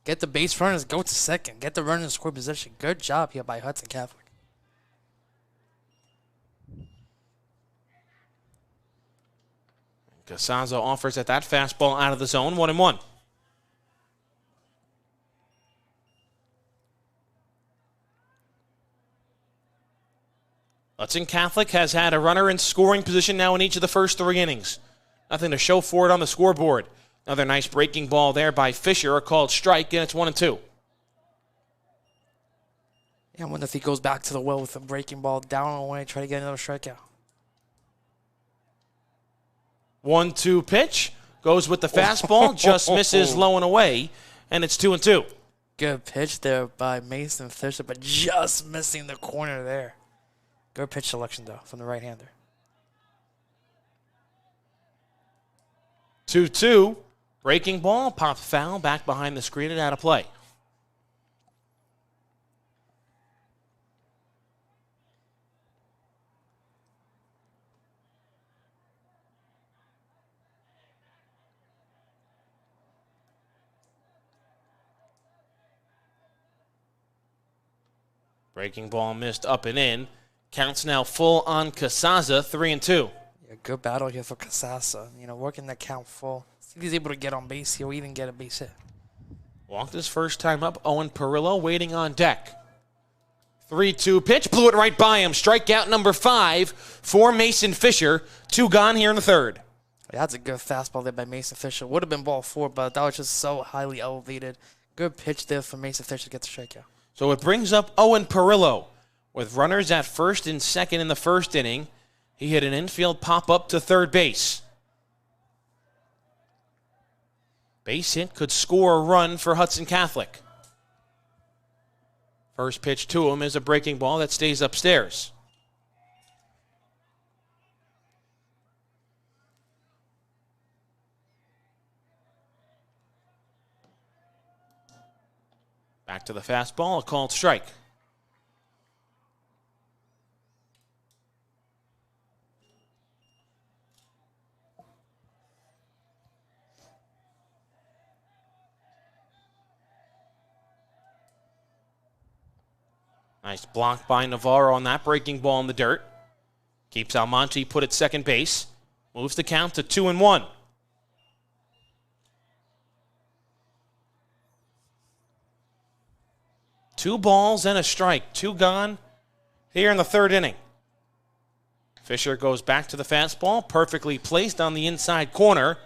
get the base runners, go to second, get the runner in score position. Good job here by Hudson Catholic. Casazza offers at that fastball out of the zone, 1-1. Hudson Catholic has had a runner in scoring position now in each of the first 3 innings. Nothing to show for it on the scoreboard. Another nice breaking ball there by Fisher, a called strike, and it's 1-2. Yeah, I wonder if he goes back to the well with a breaking ball down and away, try to get another strikeout. 1-2 pitch. Goes with the fastball, just misses low and away, and it's 2-2. Good pitch there by Mason Fisher, but just missing the corner there. Good pitch selection, though, from the right-hander. 2-2. Breaking ball, popped foul, back behind the screen and out of play. Breaking ball missed up and in. Counts now full on Casazza, 3-2. Yeah, good battle here for Casazza. Working that count full. See if he's able to get on base here or even get a base hit. Walked his first time up. Owen Perillo waiting on deck. 3-2 pitch. Blew it right by him. Strikeout number 5 for Mason Fisher. 2 gone here in the third. Yeah, that's a good fastball there by Mason Fisher. Would have been ball 4, but that was just so highly elevated. Good pitch there for Mason Fisher to get the strikeout. So it brings up Owen Perillo. With runners at first and second in the first inning, he hit an infield pop-up to third base. Base hit could score a run for Hudson Catholic. First pitch to him is a breaking ball that stays upstairs. Back to the fastball, a called strike. Nice block by Navarro on that breaking ball in the dirt. Keeps Almonte put at second base. Moves the count to 2-1. Two balls and a strike. 2 gone here in the third inning. Fisher goes back to the fastball. Perfectly placed on the inside corner.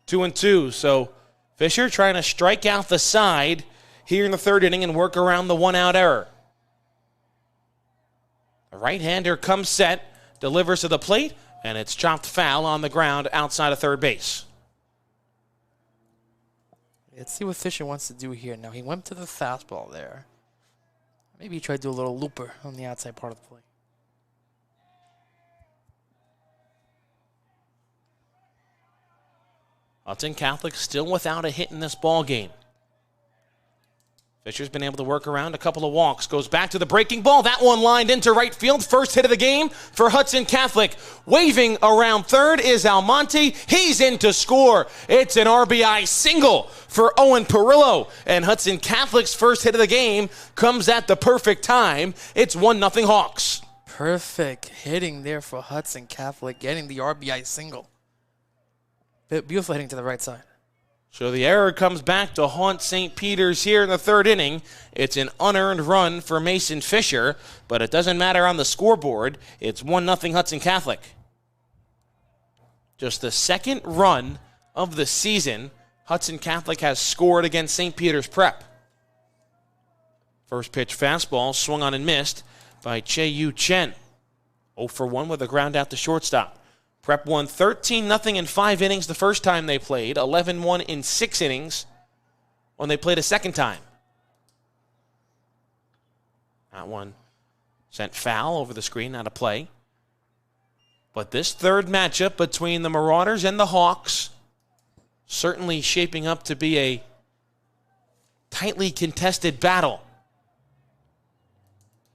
2-2. So Fisher trying to strike out the side here in the third inning and work around the 1-out error. The right-hander comes set, delivers to the plate, and it's chopped foul on the ground outside of third base. Let's see what Fisher wants to do here. Now, he went to the fastball there. Maybe he tried to do a little looper on the outside part of the plate. Hudson Catholic still without a hit in this ball game. Fisher's been able to work around a couple of walks. Goes back to the breaking ball. That one lined into right field. First hit of the game for Hudson Catholic. Waving around third is Almonte. He's in to score. It's an RBI single for Owen Perillo. And Hudson Catholic's first hit of the game comes at the perfect time. It's 1-0 Hawks. Perfect hitting there for Hudson Catholic, getting the RBI single. Beautiful hitting to the right side. So the error comes back to haunt St. Peter's here in the third inning. It's an unearned run for Mason Fisher, but it doesn't matter on the scoreboard. It's 1-0 Hudson Catholic. Just the second run of the season Hudson Catholic has scored against St. Peter's Prep. First pitch fastball swung on and missed by Che-Yu Chen. 0 for 1 with a ground out to shortstop. Prep won 13-0 in 5 innings the first time they played, 11-1 in 6 innings when they played a second time. That one sent foul over the screen, out of play. But this third matchup between the Marauders and the Hawks certainly shaping up to be a tightly contested battle.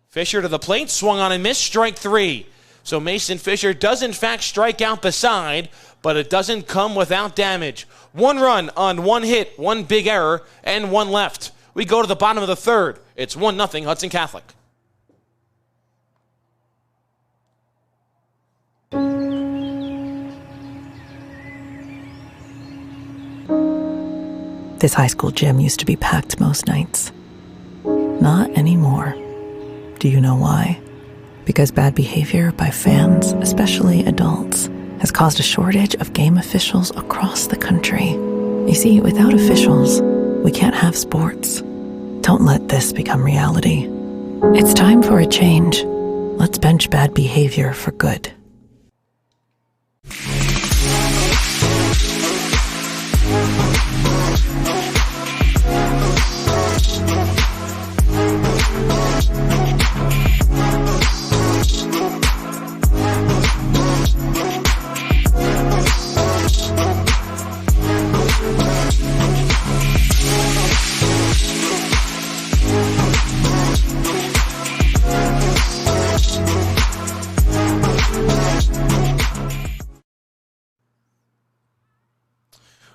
Fisher to the plate, swung on and missed, strike 3. So Mason Fisher does in fact strike out the side, but it doesn't come without damage. 1 run on 1 hit, 1 big error, and 1 left. We go to the bottom of the 3rd. It's 1-0 Hudson Catholic. This high school gym used to be packed most nights. Not anymore. Do you know why? Because bad behavior by fans, especially adults, has caused a shortage of game officials across the country. You see, without officials, we can't have sports. Don't let this become reality. It's time for a change. Let's bench bad behavior for good.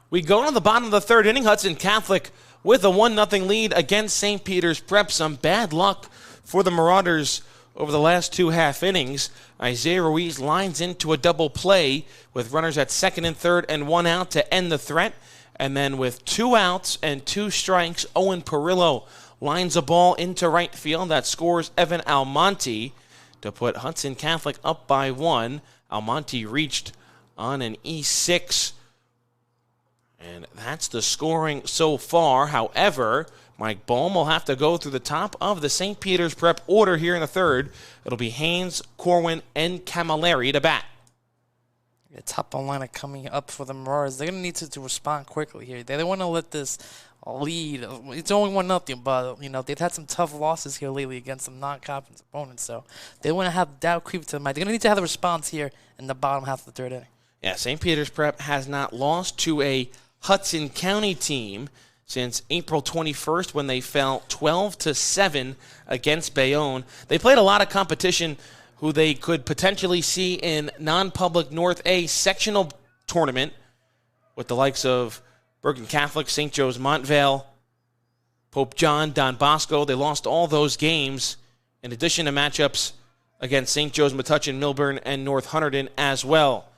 We go to the bottom of the 3rd inning. Hudson Catholic with a 1-0 lead against St. Peter's Prep. Some bad luck for the Marauders over the last 2 half innings. Isaiah Ruiz lines into a double play with runners at 2nd and 3rd and 1 out to end the threat. And then with 2 outs and 2 strikes, Owen Perillo lines a ball into right field that scores Evan Almonte to put Hudson Catholic up by 1. Almonte reached on an E6. And that's the scoring so far. However, Mike Bohm will have to go through the top of the St. Peter's Prep order here in the 3rd. It'll be Haynes, Corwin, and Camilleri to bat. The top lineup coming up for the Marauders. They're going to need to respond quickly here. They don't want to let this lead. It's only 1-0, but, you know, they've had some tough losses here lately against some non-conference opponents. So they want to have doubt creep to the mind. They're going to need to have the response here in the bottom half of the 3rd inning. Yeah, St. Peter's Prep has not lost to a Hudson County team since April 21st when they fell 12-7 against Bayonne. They played a lot of competition who they could potentially see in non-public North A sectional tournament with the likes of Bergen Catholic, St. Joe's Montvale, Pope John, Don Bosco. They lost all those games in addition to matchups against St. Joe's, Metuchen, Milburn, and North Hunterdon as well.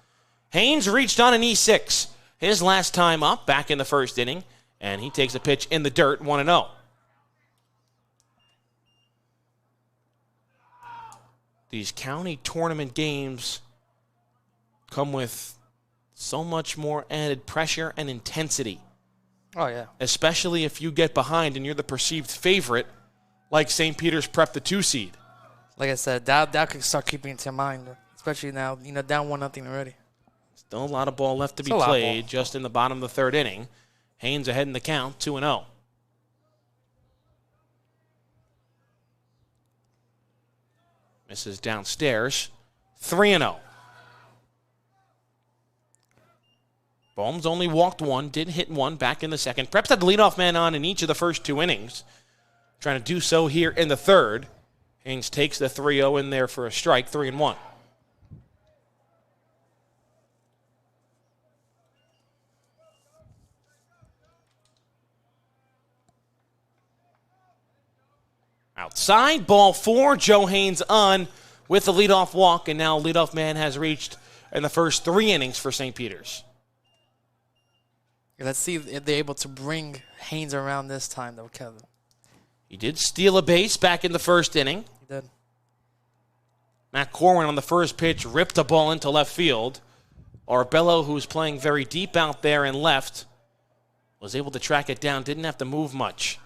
Haynes reached on an E6. His last time up back in the 1st inning, and he takes a pitch in the dirt, 1-0. These county tournament games come with so much more added pressure and intensity. Oh, yeah. Especially if you get behind and you're the perceived favorite, like St. Peter's Prep, the 2 seed. Like I said, that could start keeping into your mind, especially now, you know, down 1-0 already. Still a lot of ball left to be played just in the bottom of the 3rd inning. Haynes ahead in the count, 2-0. Misses downstairs, 3-0. Bohm's only walked 1, did hit 1 back in the 2nd. Preps had the leadoff man on in each of the first 2 innings. Trying to do so here in the 3rd. Haynes takes the 3-0 in there for a strike, 3-1. Outside, ball 4. Joe Haynes on with the leadoff walk, and now leadoff man has reached in the first 3 innings for St. Peter's. Let's see if they're able to bring Haynes around this time, though, Kevin. He did steal a base back in the 1st inning. He did. Matt Corwin on the first pitch ripped a ball into left field. Arbello, who's playing very deep out there in left, was able to track it down, didn't have to move much.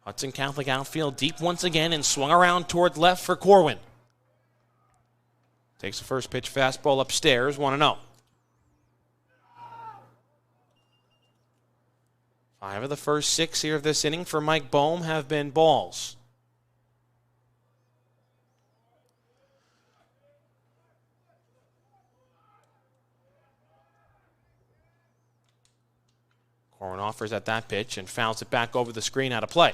Hudson Catholic outfield deep once again and swung around toward left for Corwin. Takes the first pitch fastball upstairs, 1-0. 5 of the first 6 here of this inning for Mike Bohm have been balls. Corwin offers at that pitch and fouls it back over the screen out of play.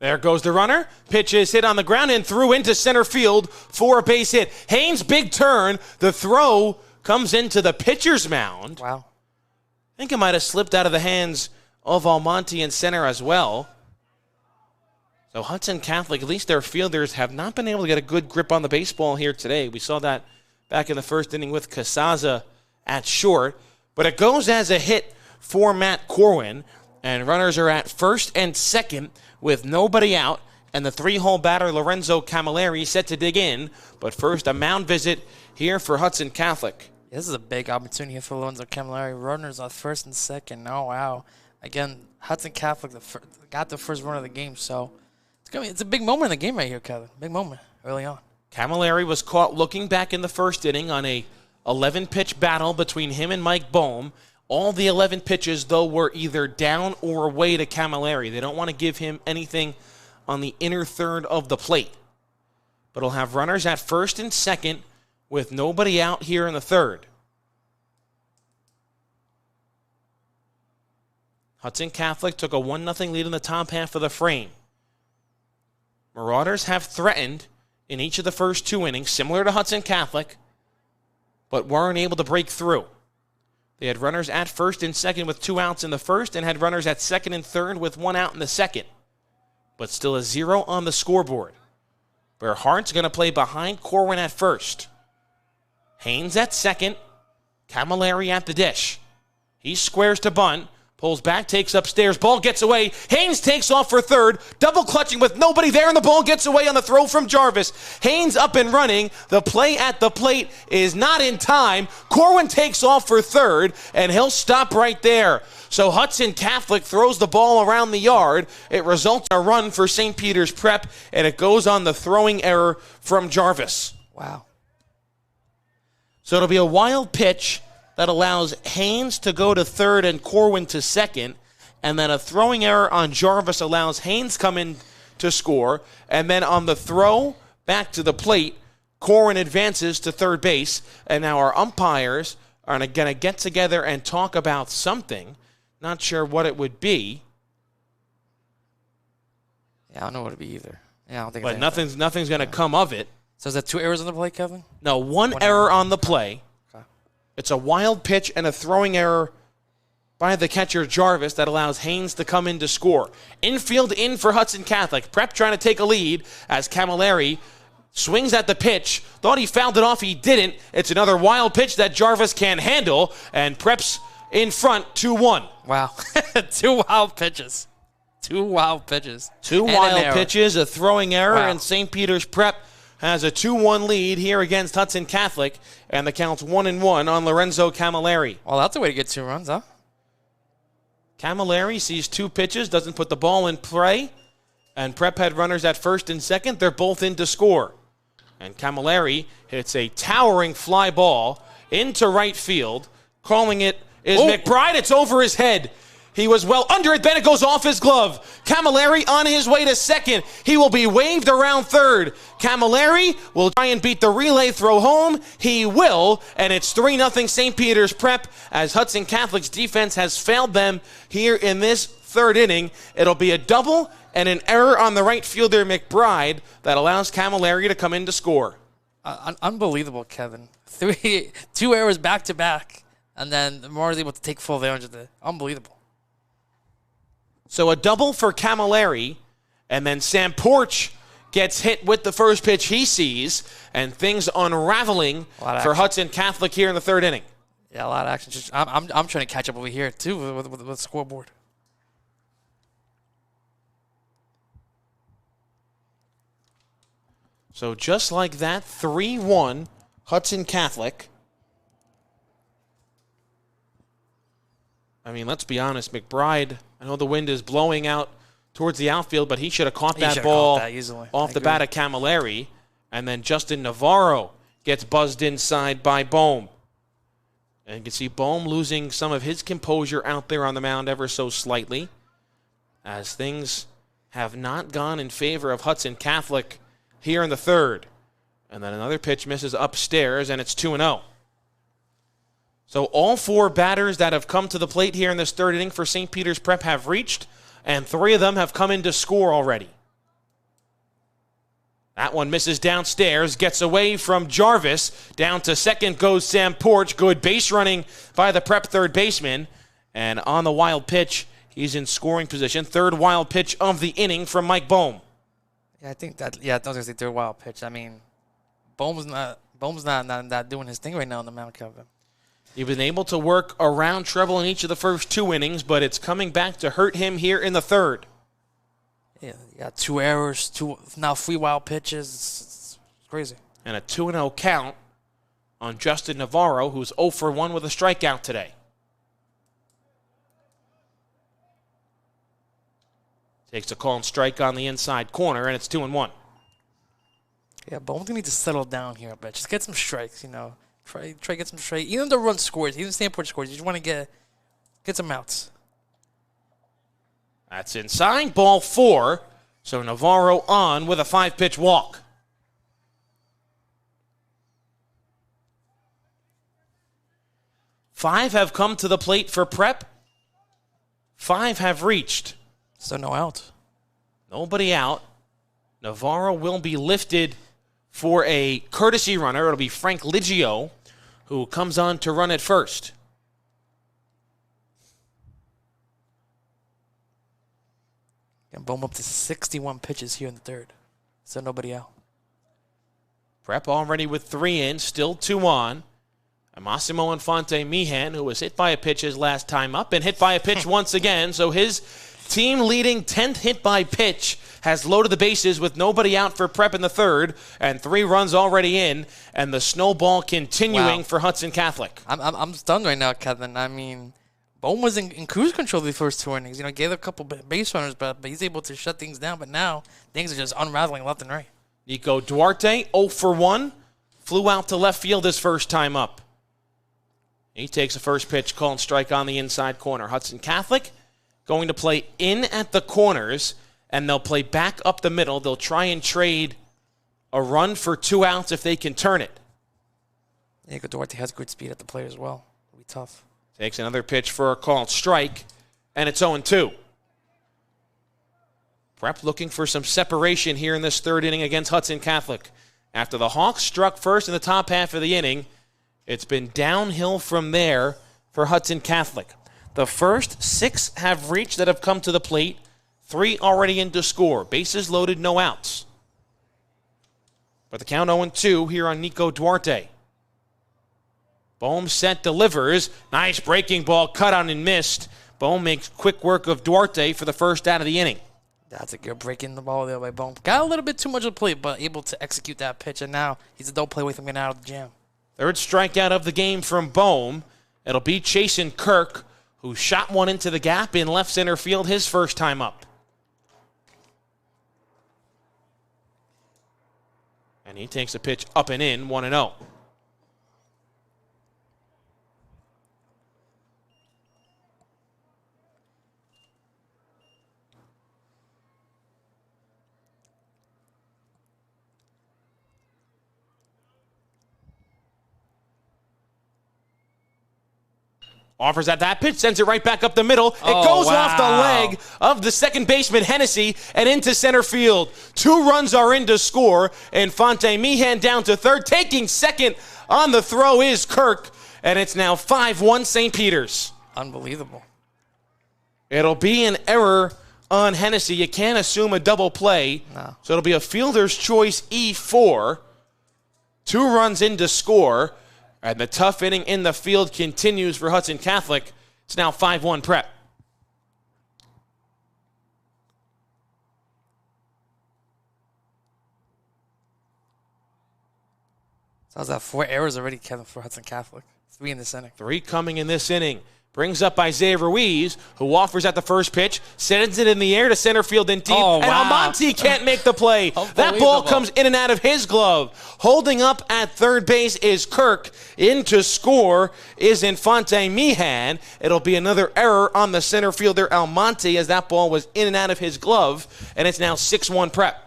There goes the runner. Pitch is hit on the ground and threw into center field for a base hit. Haynes, big turn. The throw comes into the pitcher's mound. Wow. I think it might have slipped out of the hands of Almonte in center as well. So Hudson Catholic, at least their fielders, have not been able to get a good grip on the baseball here today. We saw that back in the first inning with Casaza at short. But it goes as a hit for Matt Corwin, and runners are at first and second with nobody out, and the 3-hole batter Lorenzo Camilleri set to dig in. But first, a mound visit here for Hudson Catholic. This is a big opportunity for Lorenzo Camilleri. Runners on first and second. Oh, wow. Again, Hudson Catholic got the first run of the game, so it's a big moment in the game right here, Kevin. Big moment early on. Camilleri was caught looking back in the first inning on a 11-pitch battle between him and Mike Bohm. All the 11 pitches, though, were either down or away to Camilleri. They don't want to give him anything on the inner third of the plate. But he'll have runners at first and second with nobody out here in the third. Hudson Catholic took a 1-0 lead in the top half of the frame. Marauders have threatened in each of the first 2 innings, similar to Hudson Catholic, but weren't able to break through. They had runners at first and second with 2 outs in the first and had runners at second and third with 1 out in the second. But still a 0 on the scoreboard. Hart's going to play behind Corwin at first. Haynes at second. Camilleri at the dish. He squares to bunt. Pulls back, takes upstairs, ball gets away. Haynes takes off for third, double clutching with nobody there, and the ball gets away on the throw from Jarvis. Haynes up and running. The play at the plate is not in time. Corwin takes off for third, and he'll stop right there. So Hudson Catholic throws the ball around the yard. It results in a run for St. Peter's Prep, and it goes on the throwing error from Jarvis. Wow. So it'll be a wild pitch that allows Haynes to go to third and Corwin to second, and then a throwing error on Jarvis allows Haynes come in to score, and then on the throw back to the plate, Corwin advances to third base, and now our umpires are going to get together and talk about something. Not sure what it would be. Yeah, I don't know what it'd be either. Yeah, I don't think. But nothing's going to come of it. So is that 2 errors on the play, Kevin? No, one error on the play. It's a wild pitch and a throwing error by the catcher Jarvis that allows Haynes to come in to score. Infield in for Hudson Catholic. Prep trying to take a lead as Camilleri swings at the pitch. Thought he fouled it off. He didn't. It's another wild pitch that Jarvis can't handle, and Prep's in front 2-1. Wow. 2 wild pitches. 2 wild pitches. 2 and wild pitches, a throwing error, wow. And St. Peter's Prep has a 2-1 lead here against Hudson Catholic, and the count's 1-1 on Lorenzo Camilleri. Well, that's a way to get 2 runs, huh? Camilleri sees 2 pitches, doesn't put the ball in play, and Prep had runners at first and second. They're both in to score. And Camilleri hits a towering fly ball into right field. Calling it is McBride. It's over his head. He was well under it, then it goes off his glove. Camilleri on his way to second. He will be waved around third. Camilleri will try and beat the relay throw home. He will, and it's 3-0 St. Peter's Prep as Hudson Catholic's defense has failed them here in this third inning. It'll be a double and an error on the right fielder McBride that allows Camilleri to come in to score. Unbelievable, Kevin. 2 errors back to back, and then Moore is able to take full advantage of it. Unbelievable. So a double for Camilleri, and then Sam Porch gets hit with the first pitch he sees, and things unraveling for Hudson Catholic here in the third inning. Yeah, a lot of action. I'm trying to catch up over here, too, with the scoreboard. So just like that, 3-1 Hudson Catholic. I mean, let's be honest, McBride, I know the wind is blowing out towards the outfield, but he should have caught that ball off the bat of Camilleri. And then Justin Navarro gets buzzed inside by Bohm. And you can see Bohm losing some of his composure out there on the mound ever so slightly, as things have not gone in favor of Hudson Catholic here in the third. And then another pitch misses upstairs, and it's 2-0. So all 4 batters that have come to the plate here in this third inning for St. Peter's Prep have reached, and 3 of them have come in to score already. That one misses downstairs, gets away from Jarvis. Down to second goes Sam Porch. Good base running by the Prep third baseman. And on the wild pitch, he's in scoring position. Third wild pitch of the inning from Mike Bohm. Yeah, I think that. Yeah, I was gonna say third wild pitch. I mean, Bohm's not doing his thing right now on the mound, Kevin. He's been able to work around trouble in each of the first 2 innings, but it's coming back to hurt him here in the third. Yeah, you got 2 errors, now 3 wild pitches. It's crazy. And a 2-0 count on Justin Navarro, who's 0 for 1 with a strikeout today. Takes a call and strike on the inside corner, and it's 2-1. Yeah, Bohm's gonna need to settle down here a bit. Just get some strikes, you know. Try to get some strikes. Even the run scores, even Stanford scores. You just want to get some outs. That's inside, ball 4. So Navarro on with a 5-pitch walk. Five have come to the plate for Prep. 5 have reached. So no out. Nobody out. Navarro will be lifted for a courtesy runner. It'll be Frank Liggio, who comes on to run at first. And Bohm up to 61 pitches here in the third. So nobody out. Prep already with 3 in, still 2 on. And Massimo Infante Meehan, who was hit by a pitch his last time up and hit by a pitch once again. So his team-leading 10th hit by pitch has loaded the bases with nobody out for Prep in the third and 3 runs already in, and the snowball continuing for Hudson Catholic. I'm stunned right now, Kevin. I mean, Bohm was in cruise control the first 2 innings. You know, gave a couple base runners, but he's able to shut things down. But now things are just unraveling left and right. Nico Duarte, 0 for 1, flew out to left field his first time up. He takes a first pitch, call and strike on the inside corner. Hudson Catholic going to play in at the corners, and they'll play back up the middle. They'll try and trade a run for 2 outs if they can turn it. Nico Duarte has good speed at the plate as well. It'll be tough. Takes another pitch for a called strike, and it's 0-2. Prep looking for some separation here in this third inning against Hudson Catholic. After the Hawks struck first in the top half of the inning, it's been downhill from there for Hudson Catholic. The first 6 have reached that have come to the plate. 3 already in to score. Bases loaded, no outs. But the count 0-2 here on Nico Duarte. Bohm set, delivers. Nice breaking ball, cut on and missed. Bohm makes quick work of Duarte for the first out of the inning. That's a good break in the ball there by Bohm. Got a little bit too much of the plate, but able to execute that pitch, and now he's a don't play with him getting out of the jam. Third strikeout of the game from Bohm. It'll be Chasen Kirk, who shot one into the gap in left center field his first time up. And he takes a pitch up and in, 1-0. Offers at that pitch, sends it right back up the middle. It goes off the leg of the second baseman, Hennessy, and into center field. 2 runs are in to score. Infante Meehan down to third. Taking second on the throw is Kirk, and it's now 5-1 St. Peter's. Unbelievable. It'll be an error on Hennessy. You can't assume a double play. No. So it'll be a fielder's choice E4. 2 runs in to score. And the tough inning in the field continues for Hudson Catholic. It's now 5-1 Prep. So how's that? 4 errors already, Kevin, for Hudson Catholic. 3 in this inning. 3 coming in this inning. Brings up Isaiah Ruiz, who offers at the first pitch, sends it in the air to center field and deep, and Almonte can't make the play. That ball comes in and out of his glove. Holding up at third base is Kirk. In to score is Infante Meehan. It'll be another error on the center fielder Almonte as that ball was in and out of his glove, and it's now 6-1 Prep.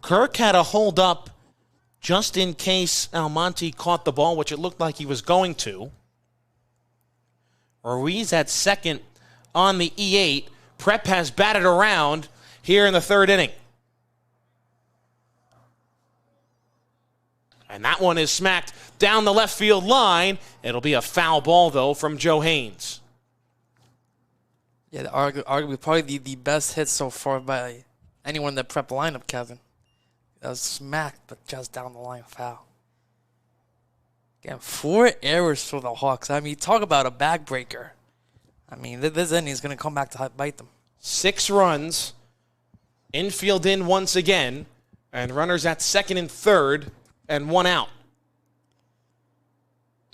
Kirk had a hold up just in case Almonte caught the ball, which it looked like he was going to. Ruiz at second on the E8. Prep has batted around here in the third inning. And that one is smacked down the left field line. It'll be a foul ball, though, from Joe Haynes. Yeah, arguably probably the best hit so far by anyone in the Prep lineup, Kevin. That was smacked, but just down the line, foul. Again, 4 errors for the Hawks. I mean, talk about a backbreaker. I mean, this inning is going to come back to bite them. 6 runs, infield in once again, and runners at second and third, and 1 out.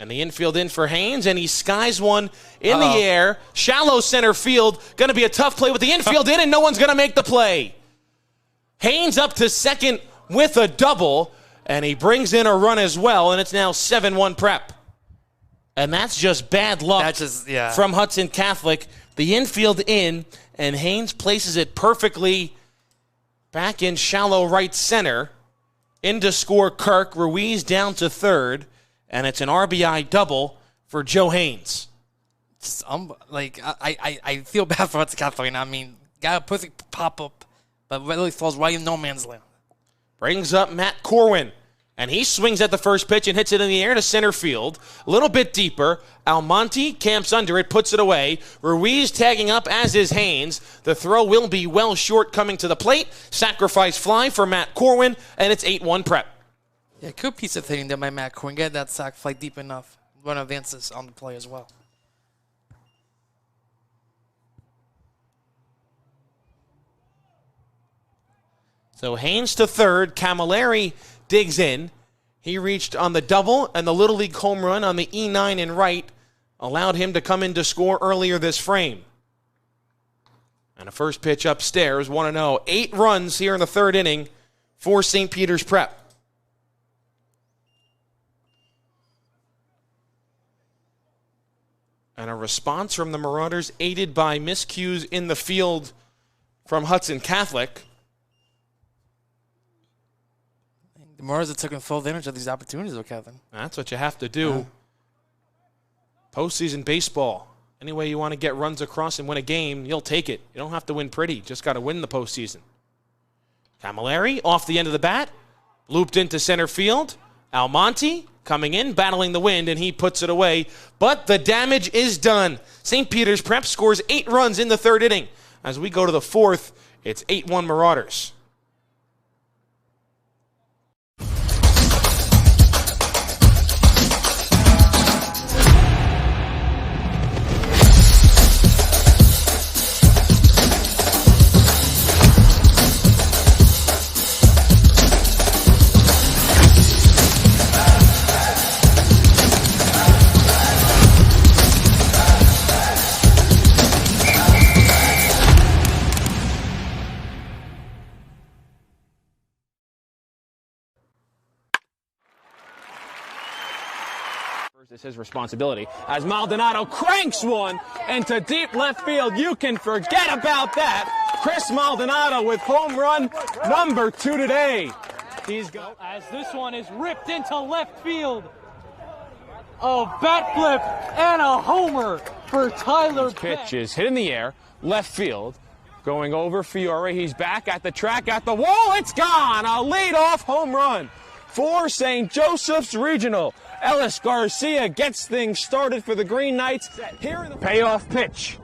And the infield in for Haynes, and he skies one in the air. Shallow center field. Going to be a tough play with the infield in, and no one's going to make the play. Haynes up to second with a double, and he brings in a run as well, and it's now 7-1 Prep. And that's just bad luck from Hudson Catholic. The infield in, and Haynes places it perfectly back in shallow right center. In to score Kirk. Ruiz down to third. And it's an RBI double for Joe Haynes. I feel bad for Hudson Catholic. I mean, got a perfect pop-up, but really falls right in no man's land. Brings up Matt Corwin. And he swings at the first pitch and hits it in the air to center field. A little bit deeper. Almonte camps under it, puts it away. Ruiz tagging up, as is Haynes. The throw will be well short coming to the plate. Sacrifice fly for Matt Corwin, and it's 8-1 Prep. Yeah, good piece of hitting there by Matt Corwin. Get that sac fly deep enough. Run advances on the play as well. So Haynes to third. Camilleri digs in. He reached on the double, and the Little League home run on the E9 in right allowed him to come in to score earlier this frame. And a first pitch upstairs, 1-0. 8 runs here in the third inning for St. Peter's Prep. And a response from the Marauders, aided by miscues in the field from Hudson Catholic. The Marauders are taking full advantage of these opportunities, though, Kevin. That's what you have to do. Postseason baseball. Any way you want to get runs across and win a game, you'll take it. You don't have to win pretty. Just got to win the postseason. Camilleri off the end of the bat. Looped into center field. Almonte coming in, battling the wind, and he puts it away. But the damage is done. St. Peter's Prep scores 8 runs in the third inning. As we go to the fourth, it's 8-1 Marauders. It's his responsibility as Maldonado cranks one into deep left field. You can forget about that. Chris Maldonado with home run number 2 today. He's got as this one is ripped into left field. A bat flip and a homer for Tyler. Pitch is hit in the air, left field, going over Fiore. He's back at the track, at the wall. It's gone. A leadoff home run for St. Joseph's Regional. Ellis Garcia gets things started for the Green Knights. Here in the payoff pitch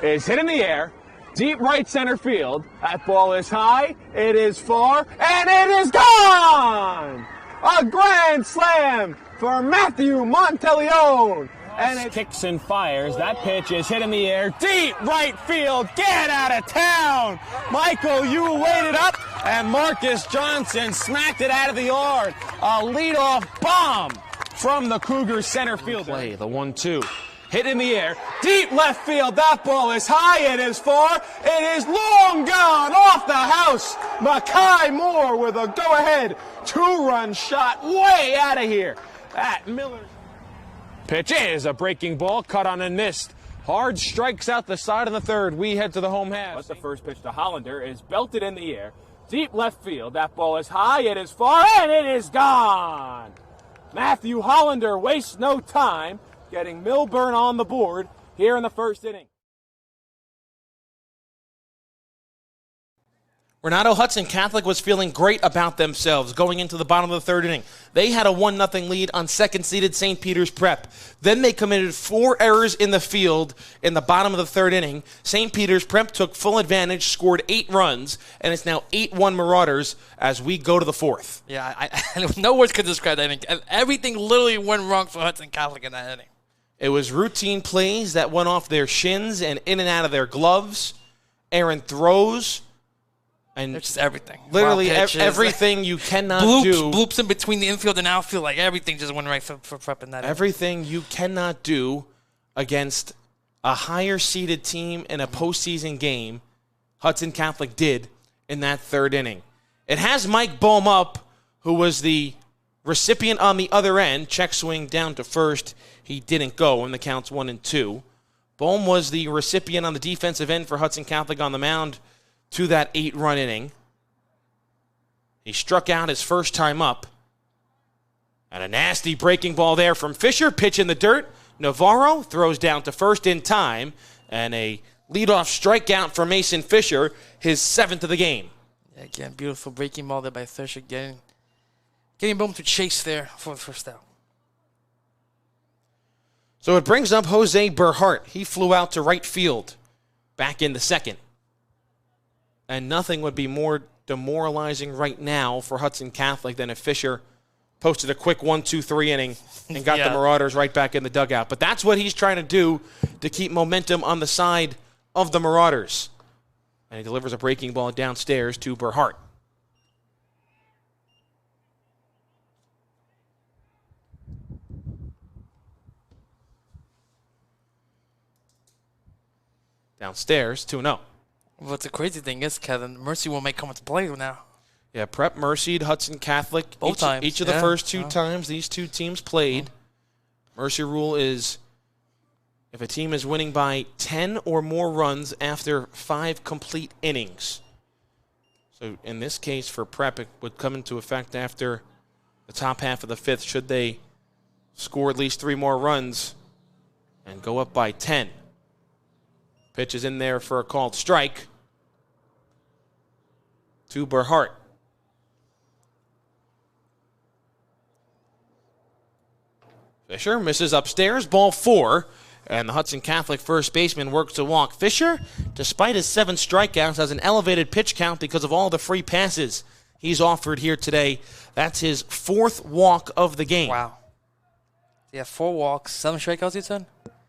is hit in the air, deep right center field. That ball is high, it is far, and it is gone! A grand slam for Matthew Monteleone. And it kicks and fires. That pitch is hit in the air, deep right field. Get out of town! Michael, you waited up, and Marcus Johnson smacked it out of the yard. A leadoff bomb from the Cougars center fielder. Play the 1-2. Hit in the air, deep left field. That ball is high, it is far, it is long gone off the house. Makai Moore with a go-ahead 2-run shot way out of here at Miller. Pitch is a breaking ball, cut on and missed. Hard strikes out the side of the third. We head to the home half. But the first pitch to Hollander is belted in the air. Deep left field. That ball is high, it is far, and it is gone. Matthew Hollander wastes no time getting Milburn on the board here in the first inning. Renato Hudson Catholic was feeling great about themselves going into the bottom of the third inning. They had a 1-0 lead on second-seeded St. Peter's Prep. Then they committed 4 errors in the field in the bottom of the third inning. St. Peter's Prep took full advantage, scored 8 runs, and it's now 8-1 Marauders as we go to the fourth. Yeah, no words could describe that inning. Everything literally went wrong for Hudson Catholic in that inning. It was routine plays that went off their shins and in and out of their gloves. Errant throws. And it's just everything. Literally everything you cannot do. Bloops in between the infield and outfield. Like everything just went right for Prep in that. Everything you cannot do against a higher seeded team in a postseason game, Hudson Catholic did in that third inning. It has Mike Bohm up, who was the recipient on the other end. Check swing down to first. He didn't go, and the count's 1-2. Bohm was the recipient on the defensive end for Hudson Catholic on the mound to that 8-run inning. He struck out his first time up. And a nasty breaking ball there from Fisher. Pitch in the dirt. Navarro throws down to first in time. And a leadoff strikeout for Mason Fisher, his 7th of the game. Yeah, again, beautiful breaking ball there by Fisher. Getting Bohm to chase there for the first out. So it brings up Jose Berhart. He flew out to right field back in the second. And nothing would be more demoralizing right now for Hudson Catholic than if Fisher posted a quick 1-2-3 inning and got the Marauders right back in the dugout. But that's what he's trying to do to keep momentum on the side of the Marauders. And he delivers a breaking ball downstairs to Berhart. Downstairs, 2-0. What's the crazy thing is, Kevin, Mercy will make come into play now. Yeah, Prep mercied Hudson Catholic both times. Each of the first 2 times these 2 teams played. Mercy rule is if a team is winning by 10 or more runs after 5 complete innings. So in this case for Prep, it would come into effect after the top half of the 5th should they score at least 3 more runs and go up by 10. Pitch is in there for a called strike to Berhart. Fisher misses upstairs, ball 4, and the Hudson Catholic first baseman works to walk. Fisher, despite his 7 strikeouts, has an elevated pitch count because of all the free passes he's offered here today. That's his 4th walk of the game. Wow. Yeah, 4 walks, 7 strikeouts, you said?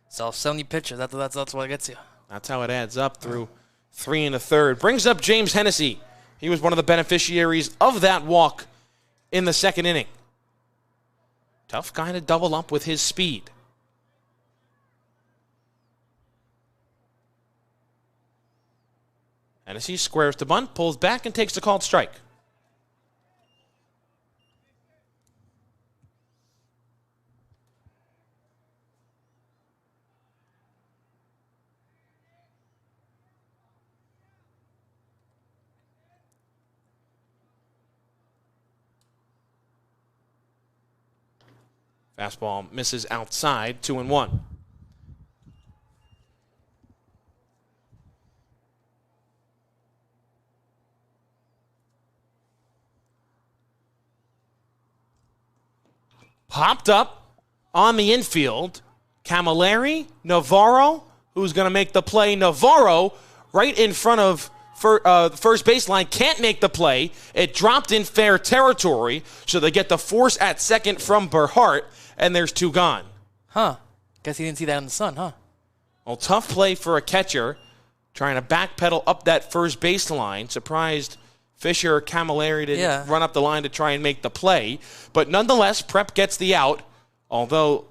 So 70 pitches, that's what it gets you. That's how it adds up through 3 1/3. Brings up James Hennessy. He was one of the beneficiaries of that walk in the second inning. Tough guy to double up with his speed. Hennessy squares to bunt, pulls back, and takes the called strike. Fastball misses outside, 2-1. Popped up on the infield. Camilleri, Navarro, who's going to make the play. Navarro, right in front of the first baseline, can't make the play. It dropped in fair territory, so they get the force at second from Berhart, and there's 2 gone. Huh. Guess he didn't see that in the sun, huh? Well, tough play for a catcher, trying to backpedal up that first baseline. Surprised Fisher or Camilleri didn't run up the line to try and make the play. But nonetheless, Prep gets the out, although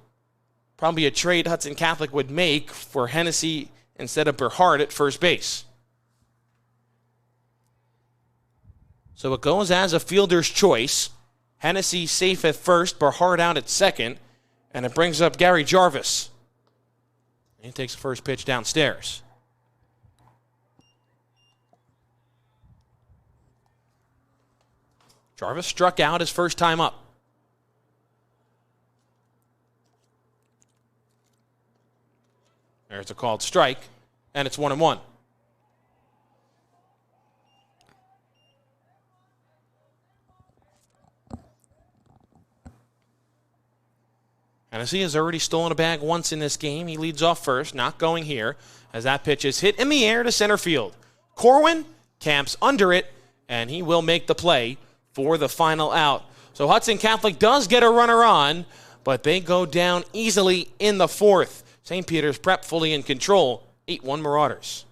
probably a trade Hudson Catholic would make for Hennessy instead of Berhart at first base. So it goes as a fielder's choice. Hennessy safe at first, Berhart out at second, and it brings up Gary Jarvis. He takes the first pitch downstairs. Jarvis struck out his first time up. There's a called strike, and it's 1-1. Hennessy has already stolen a bag once in this game. He leads off first, not going here, as that pitch is hit in the air to center field. Corwin camps under it, and he will make the play for the final out. So Hudson Catholic does get a runner on, but they go down easily in the fourth. St. Peter's Prep fully in control, 8-1 Marauders.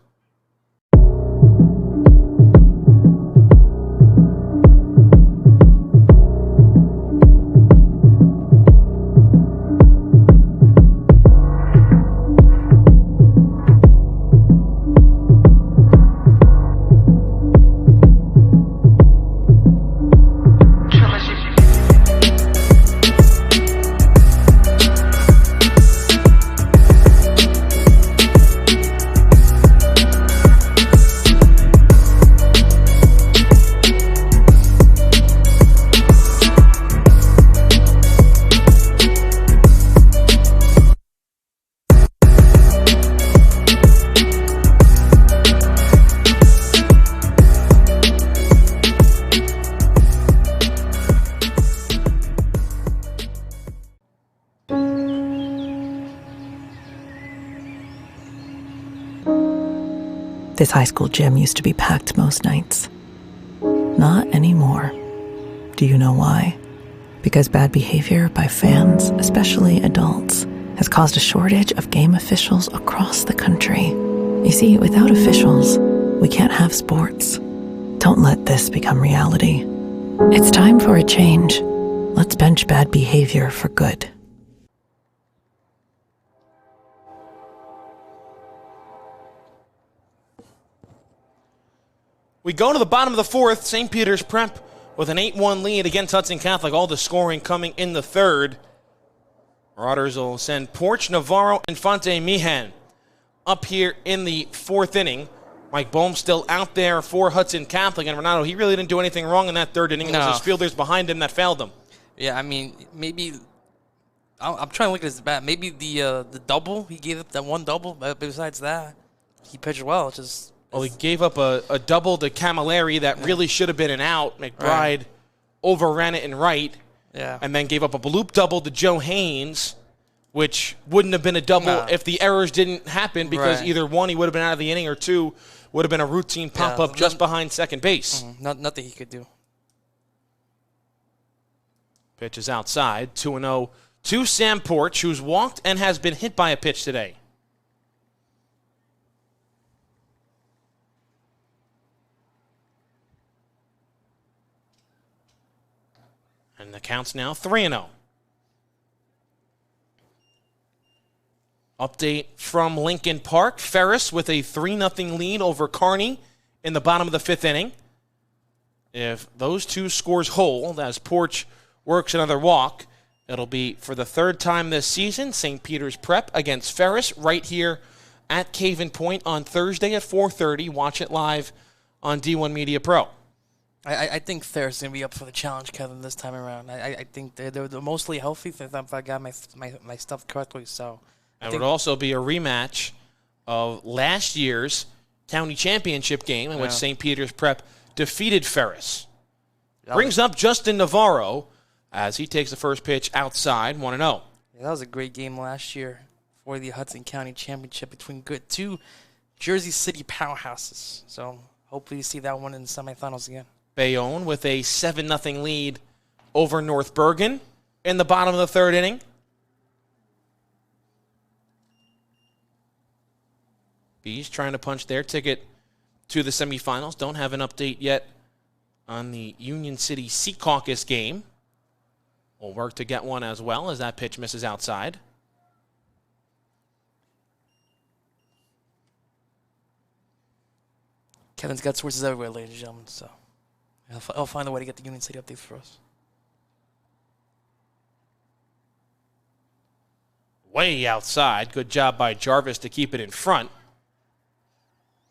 This high school gym used to be packed most nights. Not anymore. Do you know why? Because bad behavior by fans, especially adults, has caused a shortage of game officials across the country. You see, without officials, we can't have sports. Don't let this become reality. It's time for a change. Let's bench bad behavior for good. We go to the bottom of the fourth. St. Peter's Prep with an 8-1 lead against Hudson Catholic. All the scoring coming in the third. Marauders will send Porch, Navarro, and Fonte Mihan up here in the fourth inning. Mike Bohm still out there for Hudson Catholic. And Renato, he really didn't do anything wrong in that third inning. It was his fielders behind him that fouled him. Yeah, I mean, maybe I'm trying to look at his bat. Maybe the double, he gave up that one double. But besides that, he pitched well. It's just... Well, he gave up a double to Camilleri that really should have been an out. McBride overran it in right. Yeah. And then gave up a bloop double to Joe Haynes, which wouldn't have been a double if the errors didn't happen, because either one, he would have been out of the inning, or two, would have been a routine pop-up just behind second base. Nothing he could do. Pitch is outside, 2-0 to Sam Porch, who's walked and has been hit by a pitch today. And the count's now 3-0. Update from Lincoln Park. Ferris with a 3-0 lead over Kearney in the bottom of the fifth inning. If those two scores hold, as Porch works another walk, it'll be for the third time this season, St. Peter's Prep against Ferris right here at Caven Point on Thursday at 4:30. Watch it live on D1 Media Pro. I think Ferris is going to be up for the challenge, Kevin, this time around. I think they're mostly healthy, if I got my stuff correctly. So it would also be a rematch of last year's county championship game in which St. Peter's Prep defeated Ferris. Brings up Justin Navarro as he takes the first pitch outside, 1-0. Yeah, that was a great game last year for the Hudson County Championship between two Jersey City powerhouses. So hopefully you see that one in the semifinals again. Bayonne with a 7-0 lead over North Bergen in the bottom of the third inning. Bees trying to punch their ticket to the semifinals. Don't have an update yet on the Union City Sea Caucus game. We'll work to get one as well as that pitch misses outside. Kevin's got sources everywhere, ladies and gentlemen, so I'll find a way to get the Union City updates for us. Way outside. Good job by Jarvis to keep it in front.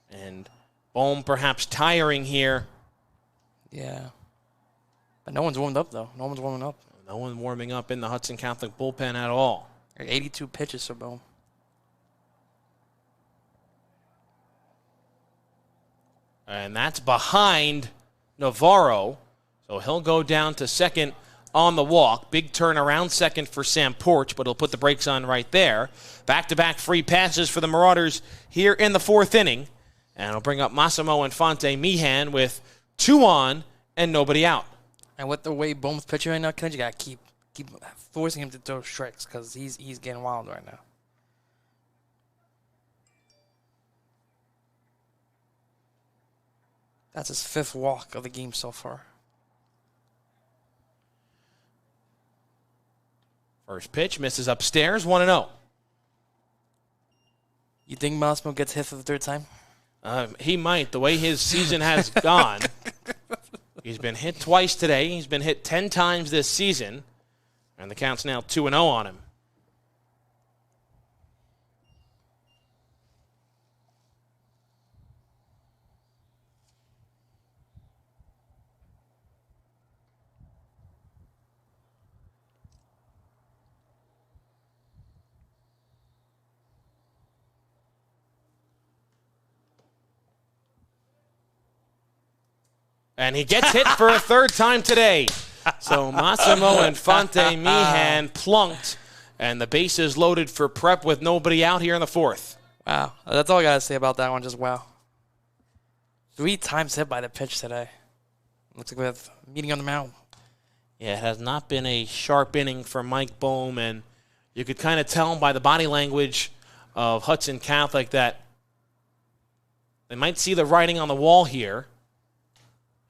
And Bohm perhaps tiring here. Yeah. But no one's warmed up, though. No one's warming up. No one warming up in the Hudson Catholic bullpen at all. 82 pitches for Bohm. And that's behind Navarro. So he'll go down to second on the walk. Big turn around second for Sam Porch, but he'll put the brakes on right there. Back-to-back free passes for the Marauders here in the 4th inning. And it'll bring up Massimo Infante Meehan with 2 on and nobody out. And with the way Bohm's pitching right now, Ken, you got to keep forcing him to throw strikes because he's getting wild right now. That's his 5th walk of the game so far. First pitch misses upstairs, 1-0. You think Massimo gets hit for the 3rd time? He might. The way his season has gone, he's been hit twice today. He's been hit 10 times this season, and the count's now 2-0 on him. And he gets hit for a 3rd time today. So Massimo Infante Meehan plunked, and the bases loaded for Prep with nobody out here in the 4th. Wow. That's all I got to say about that one, just wow. 3 times hit by the pitch today. Looks like we have a meeting on the mound. Yeah, it has not been a sharp inning for Mike Bohm, and you could kind of tell by the body language of Hudson Catholic that they might see the writing on the wall here.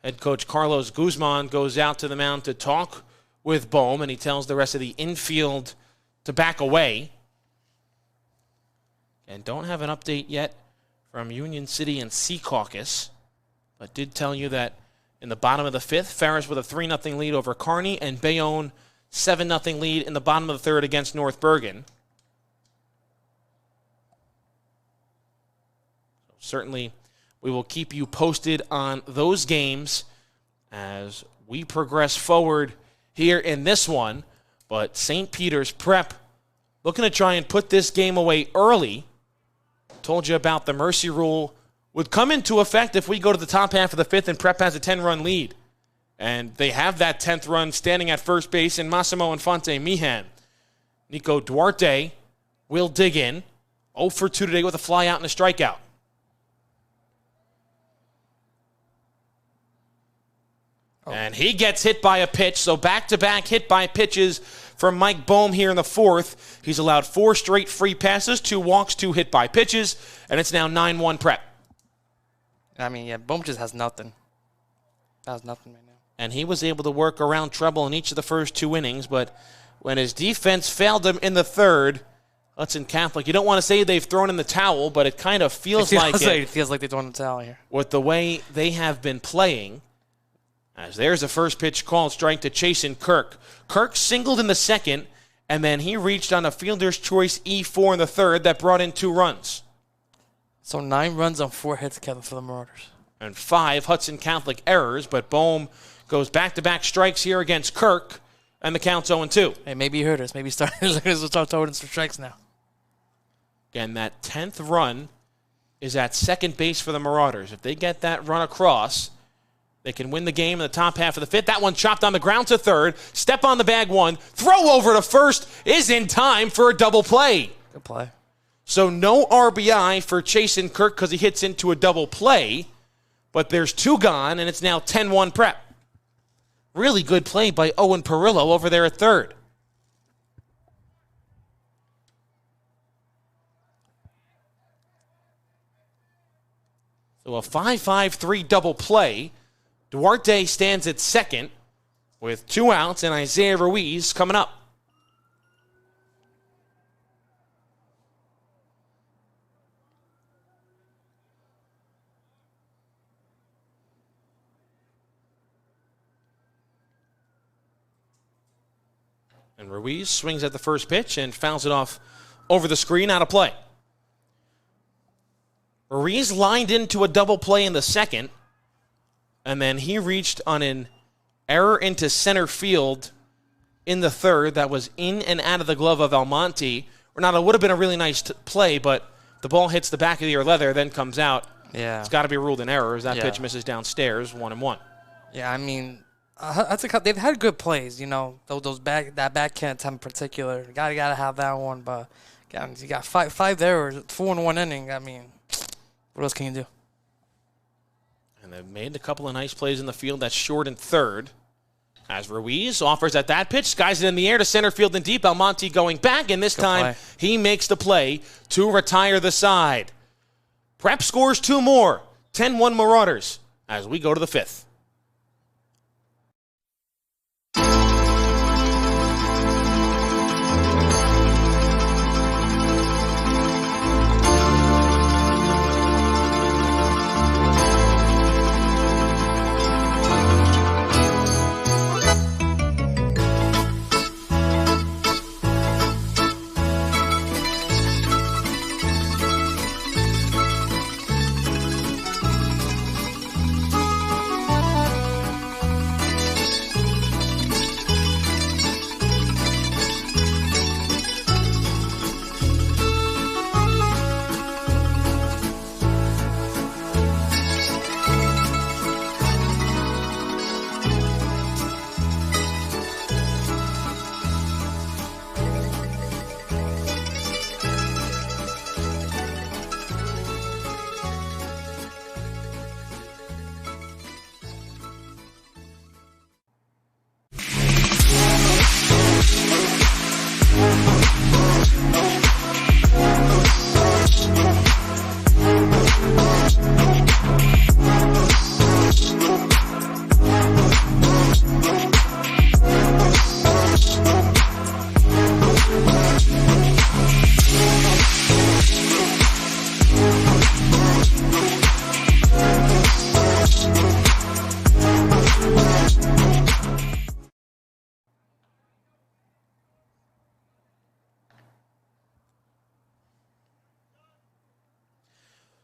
Head coach Carlos Guzman goes out to the mound to talk with Bohm, and he tells the rest of the infield to back away. And don't have an update yet from Union City and Secaucus, but did tell you that in the bottom of the 5th, Ferris with a 3-0 lead over Kearney, and Bayonne 7-0 lead in the bottom of the 3rd against North Bergen. So certainly we will keep you posted on those games as we progress forward here in this one. But St. Peter's Prep looking to try and put this game away early. Told you about the mercy rule would come into effect if we go to the top half of the 5th and Prep has a 10-run lead. And they have that 10th run standing at first base in Massimo Infante Meehan. Nico Duarte will dig in. 0 for 2 today with a fly out and a strikeout. And he gets hit by a pitch, so back-to-back hit by pitches from Mike Bohm here in the 4th. He's allowed 4 straight free passes, 2 walks, 2 hit by pitches, and it's now 9-1 Prep. I mean, yeah, Bohm just has nothing. Has nothing right now. And he was able to work around trouble in each of the first 2 innings, but when his defense failed him in the 3rd, Hudson Catholic, you don't want to say they've thrown in the towel, but it kind of feels like it. It feels like they've thrown in the towel here. With the way they have been playing. As there's a first pitch called strike to Chasen Kirk. Kirk singled in the 2nd, and then he reached on a fielder's choice E4 in the 3rd that brought in 2 runs. So 9 runs on 4 hits, Kevin, for the Marauders. And 5 Hudson Catholic errors, but Bohm goes back-to-back strikes here against Kirk, and the count's 0-2. Hey, maybe you heard us. Maybe start throwing some strikes now. Again, that 10th run is at second base for the Marauders. If they get that run across, they can win the game in the top half of the 5th. That one chopped on the ground to 3rd. Step on the bag 1. Throw over to 1st is in time for a double play. Good play. So no RBI for Chasen Kirk because he hits into a double play. But there's 2 gone, and it's now 10-1 Prep. Really good play by Owen Perillo over there at 3rd. So a 5-5-3 double play. Duarte stands at 2nd with 2 outs, and Isaiah Ruiz coming up. And Ruiz swings at the first pitch and fouls it off over the screen, out of play. Ruiz lined into a double play in the 2nd. And then he reached on an error into center field in the 3rd that was in and out of the glove of Almonte. Or not, it would have been a really nice play, but the ball hits the back of the ear leather, then comes out. Yeah. It's got to be ruled an error as that pitch misses downstairs, 1-1. Yeah, I mean, they've had good plays, you know. That backhand attempt in particular, gotta have that one. But you got five there, or 4 in 1 inning. I mean, what else can you do? And they've made a couple of nice plays in the field. That's short and third. As Ruiz offers at that pitch, skies it in the air to center field and deep. Almonte going back, and this time he makes the play to retire the side. Prep scores 2 more. 10-1 Marauders as we go to the 5th.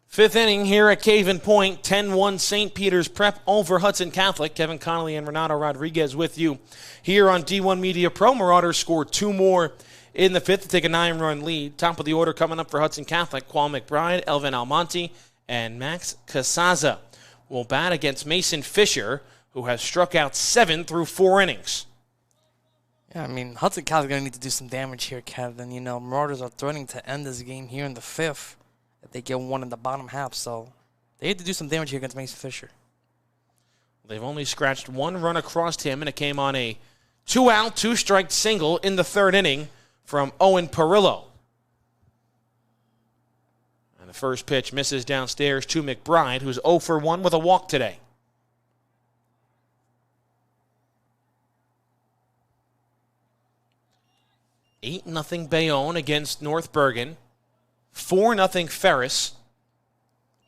Fifth inning here at Caven Point, 10-1 St. Peter's Prep over Hudson Catholic. Kevin Connolly and Renato Rodriguez with you here on D1 Media Pro. Marauders scored 2 more in the 5th to take a 9-run lead. Top of the order coming up for Hudson Catholic, Qual McBride, Elvin Almonte, and Max Casaza will bat against Mason Fisher, who has struck out 7 through 4 innings. Yeah, I mean, Hudson Catholic going to need to do some damage here, Kevin. You know, Marauders are threatening to end this game here in the 5th. If they get one in the bottom half, so they had to do some damage here against Mason Fisher. They've only scratched 1 run across him, and it came on a 2-out, 2-strike single in the 3rd inning from Owen Perillo. And the first pitch misses downstairs to McBride, who's 0 for 1 with a walk today. $8-0 Bayonne against North Bergen. 4-0 Ferris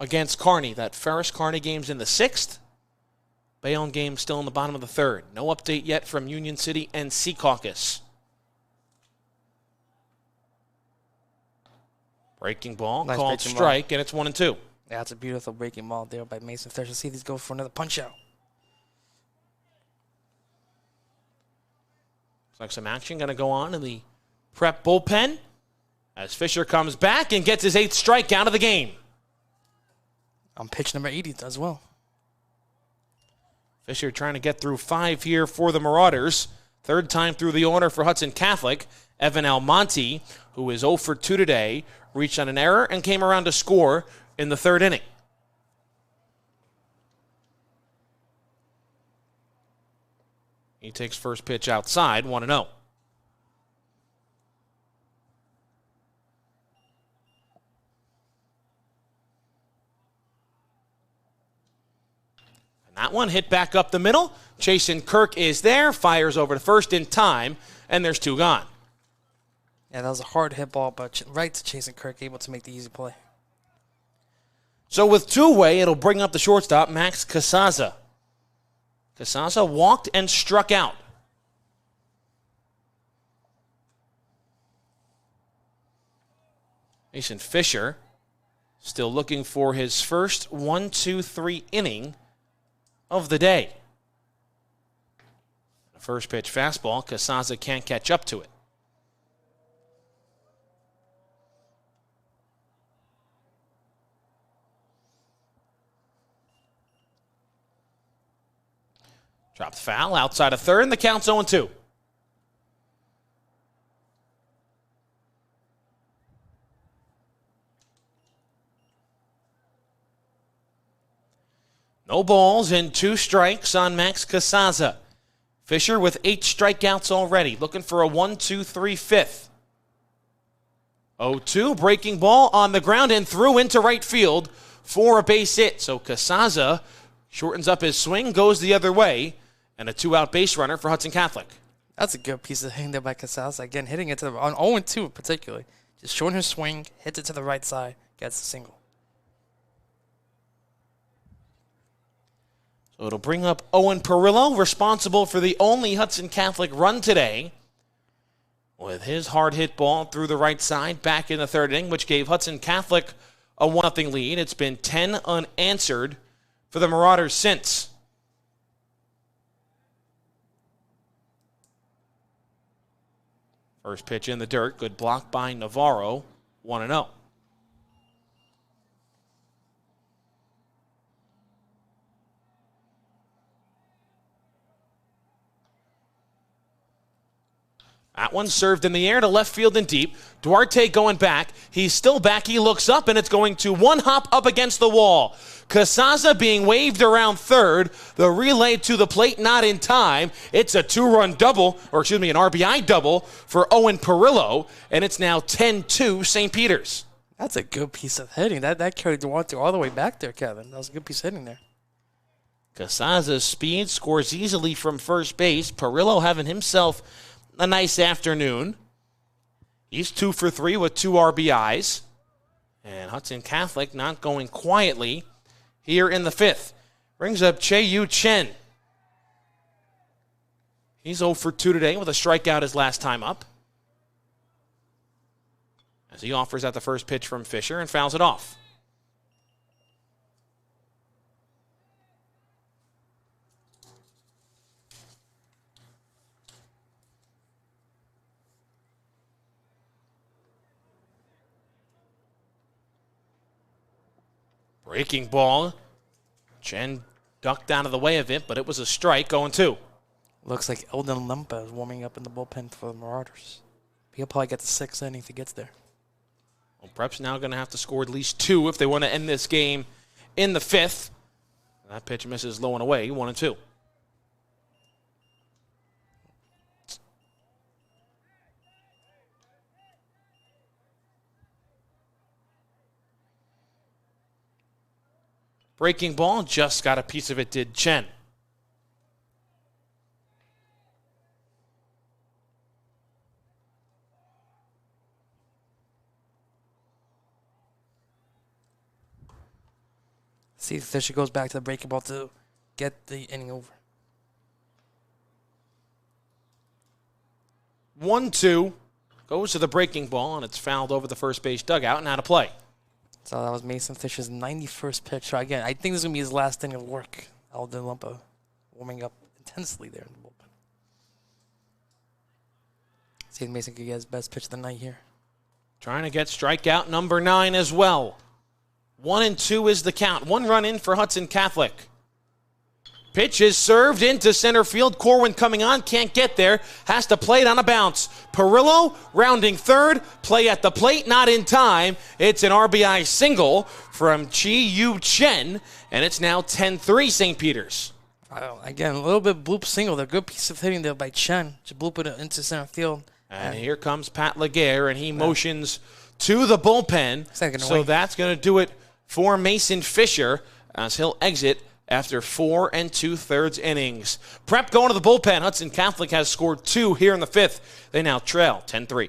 against Kearney. That Ferris-Kearney game's in the 6th. Bayonne game still in the bottom of the 3rd. No update yet from Union City and Secaucus. Breaking ball, nice called breaking strike, ball. And it's 1-2. Yeah, that's a beautiful breaking ball there by Mason Fisher. See these go for another punch-out. Looks like some action going to go on in the Prep bullpen as Fisher comes back and gets his 8th strikeout of the game. On pitch number 80 as well. Fisher trying to get through 5 here for the Marauders. 3rd time through the order for Hudson Catholic. Evan Almonte, who is 0 for 2 today, reached on an error and came around to score in the 3rd inning. He takes first pitch outside, 1-0. That one hit back up the middle. Chasen Kirk is there, fires over to first in time, and there's 2 gone. Yeah, that was a hard hit ball, but right to Chasen Kirk, able to make the easy play. So with 2 away, it'll bring up the shortstop, Max Casaza. Casaza walked and struck out. Mason Fisher still looking for his first 1-2-3 inning of the day. The first pitch fastball, Casaza can't catch up to it. Dropped foul outside of third, and the count's 0-2. No balls and 2 strikes on Max Casaza. Fisher with 8 strikeouts already, looking for a 1-2-3 fifth. 0-2, breaking ball on the ground and through into right field for a base hit. So Casaza shortens up his swing, goes the other way, and a 2-out base runner for Hudson Catholic. That's a good piece of hitting there by Casaza. Again, hitting it to the, on 0-2 particularly. Just showing his swing, hits it to the right side, gets a single. So it'll bring up Owen Perillo, responsible for the only Hudson Catholic run today, with his hard hit ball through the right side back in the third inning, which gave Hudson Catholic a 1-0 lead. It's been 10 unanswered for the Marauders since. First pitch in the dirt, good block by Navarro, 1-0. That one served in the air to left field and deep. Duarte going back. He's still back. He looks up, and it's going to one hop up against the wall. Casaza being waved around third. The relay to the plate not in time. It's a 2-run double, or excuse me, an RBI double for Owen Perillo, and it's now 10-2 St. Peter's. That's a good piece of hitting. That carried Duarte all the way back there, Kevin. That was a good piece of hitting there. Casaza's speed scores easily from first base. Perillo having himself a nice afternoon. He's 2 for 3 with 2 RBIs. And Hudson Catholic not going quietly here in the fifth. Brings up Che-Yu Chen. He's 0 for 2 today with a strikeout his last time up, as he offers at the first pitch from Fisher and fouls it off. Breaking ball. Chen ducked out of the way of it, but it was a strike, 0-2. Looks like Eldon Lempa is warming up in the bullpen for the Marauders. He'll probably get the 6th inning if he gets there. Well, Prep's now going to have to score at least 2 if they want to end this game in the fifth. That pitch misses low and away, 1-2. Breaking ball, just got a piece of it, did Chen. See if Fisher goes back to the breaking ball to get the inning over. 1-2. Goes to the breaking ball, and it's fouled over the first base dugout and out of play. So that was Mason Fisher's 91st pitch. So again, I think this is going to be his last inning of work. Eldon Lempa warming up intensely there in the bullpen. See if Mason could get his best pitch of the night here. Trying to get strikeout number 9 as well. 1-2 is the count. 1 run in for Hudson Catholic. Pitch is served into center field. Corwin coming on, can't get there. Has to play it on a bounce. Perillo rounding third. Play at the plate, not in time. It's an RBI single from Che-Yu Chen, and it's now 10-3 St. Peter's. Again, a little bit bloop single. They're a good piece of hitting there by Chen. Just bloop it into center field. And here comes Pat Laguerre, and he motions to the bullpen. So that's going to do it for Mason Fisher as he'll exit after 4 2/3 innings. Prep going to the bullpen. Hudson Catholic has scored 2 here in the fifth. They now trail 10-3.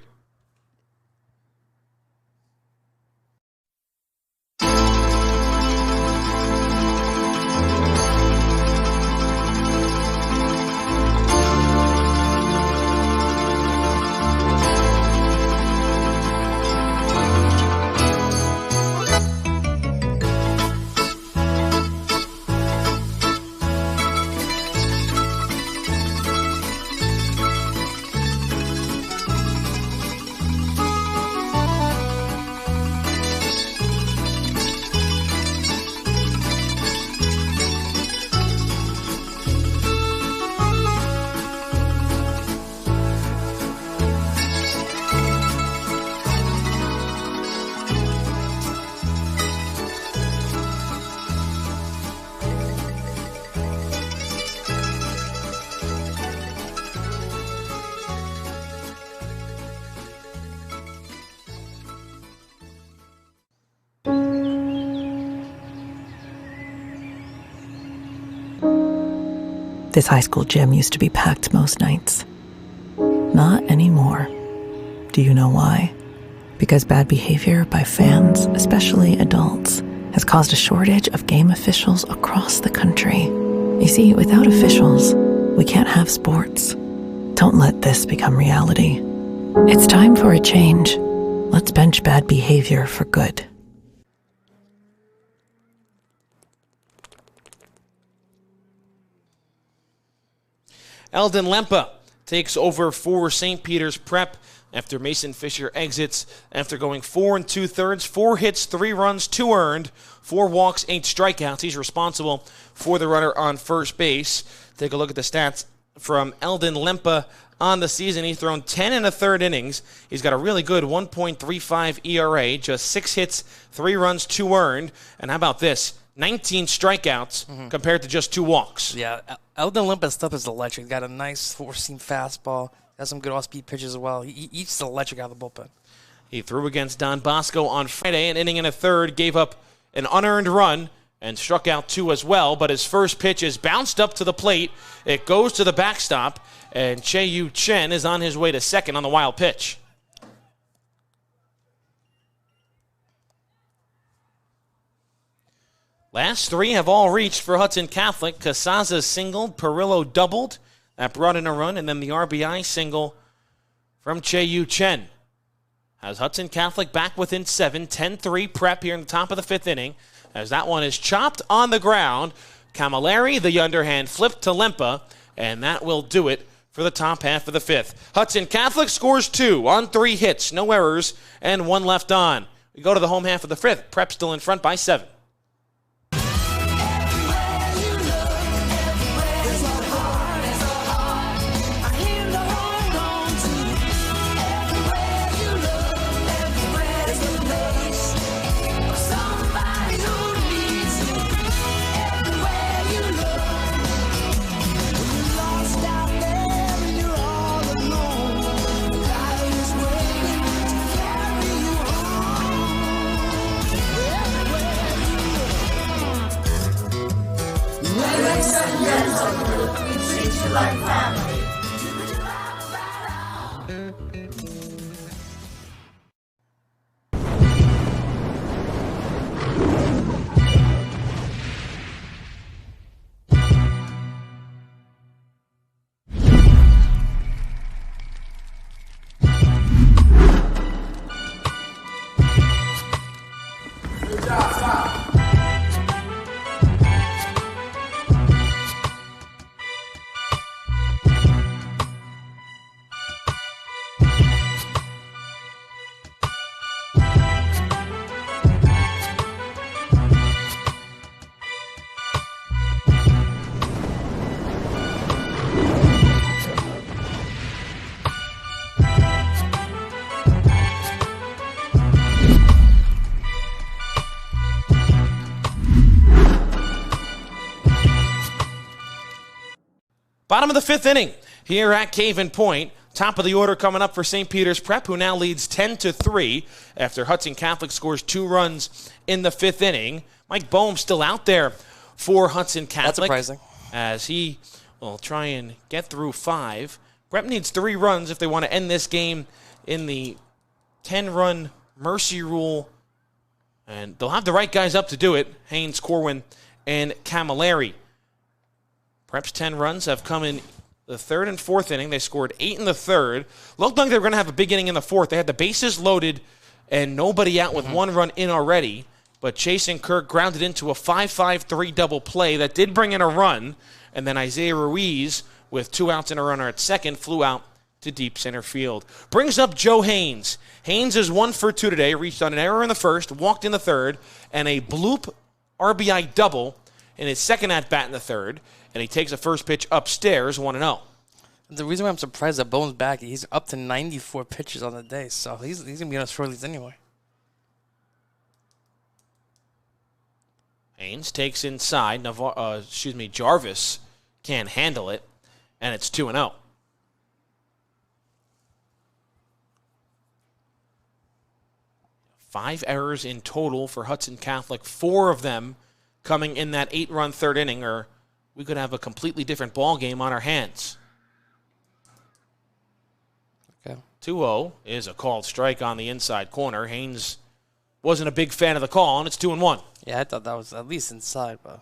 This high school gym used to be packed most nights. Not anymore. Do you know why? Because bad behavior by fans, especially adults, has caused a shortage of game officials across the country. You see, without officials, we can't have sports. Don't let this become reality. It's time for a change. Let's bench bad behavior for good. Eldon Lempa takes over for St. Peter's Prep after Mason Fisher exits after going 4 2/3, 4 hits, 3 runs, 2 earned, 4 walks, 8 strikeouts. He's responsible for the runner on first base. Take a look at the stats from Eldon Lempa on the season. He's thrown 10 1/3 innings. He's got a really good 1.35 ERA, just 6 hits, 3 runs, 2 earned. And how about this? 19 strikeouts compared to just 2 walks. Yeah, Eldon Limpa's stuff is electric. He's got a nice four-seam fastball. Has some good off-speed pitches as well. He's electric out of the bullpen. He threw against Don Bosco on Friday, an inning and a third, gave up an unearned run and struck out 2 as well. But his first pitch is bounced up to the plate. It goes to the backstop, and Che-Yu Chen is on his way to second on the wild pitch. Last 3 have all reached for Hudson Catholic. Casaza singled, Perillo doubled. That brought in a run, and then the RBI single from Che-Yu Chen. Has Hudson Catholic back within 7, 10-3 Prep here in the top of the 5th inning. As that one is chopped on the ground. Camilleri, the underhand flip to Lempa, and that will do it for the top half of the 5th. Hudson Catholic scores 2 on 3 hits, no errors, and 1 left on. We go to the home half of the 5th. Prep still in front by 7. Bottom of the 5th inning here at Caven Point. Top of the order coming up for St. Peter's Prep, who now leads 10-3 after Hudson Catholic scores 2 runs in the 5th inning. Mike Boehm still out there for Hudson Catholic. That's surprising. As he will try and get through 5. Prep needs 3 runs if they want to end this game in the 10-run mercy rule. And they'll have the right guys up to do it. Haynes, Corwin, and Camilleri. Prep's 10 runs have come in the 3rd and 4th inning. They scored 8 in the 3rd. Looked like they were going to have a big inning in the 4th. They had the bases loaded and nobody out with 1 run in already. But Chase and Kirk grounded into a 5-5-3 double play that did bring in a run. And then Isaiah Ruiz, with 2 outs and a runner at second, flew out to deep center field. Brings up Joe Haynes. Haynes is 1 for 2 today. Reached on an error in the 1st, walked in the 3rd, and a bloop RBI double in his 2nd at-bat in the 3rd. And he takes a first pitch upstairs, 1-0. The reason why I'm surprised that Bone's back, he's up to 94 pitches on the day, so he's going to be on a short lease anyway. Haynes takes inside. Jarvis can't handle it, and it's 2-0. Five errors in total for Hudson Catholic, 4 of them coming in that 8-run 3rd inning, or we could have a completely different ball game on our hands. Okay. 2-0 is a called strike on the inside corner. Haynes wasn't a big fan of the call, and it's 2-1. Yeah, I thought that was at least inside, but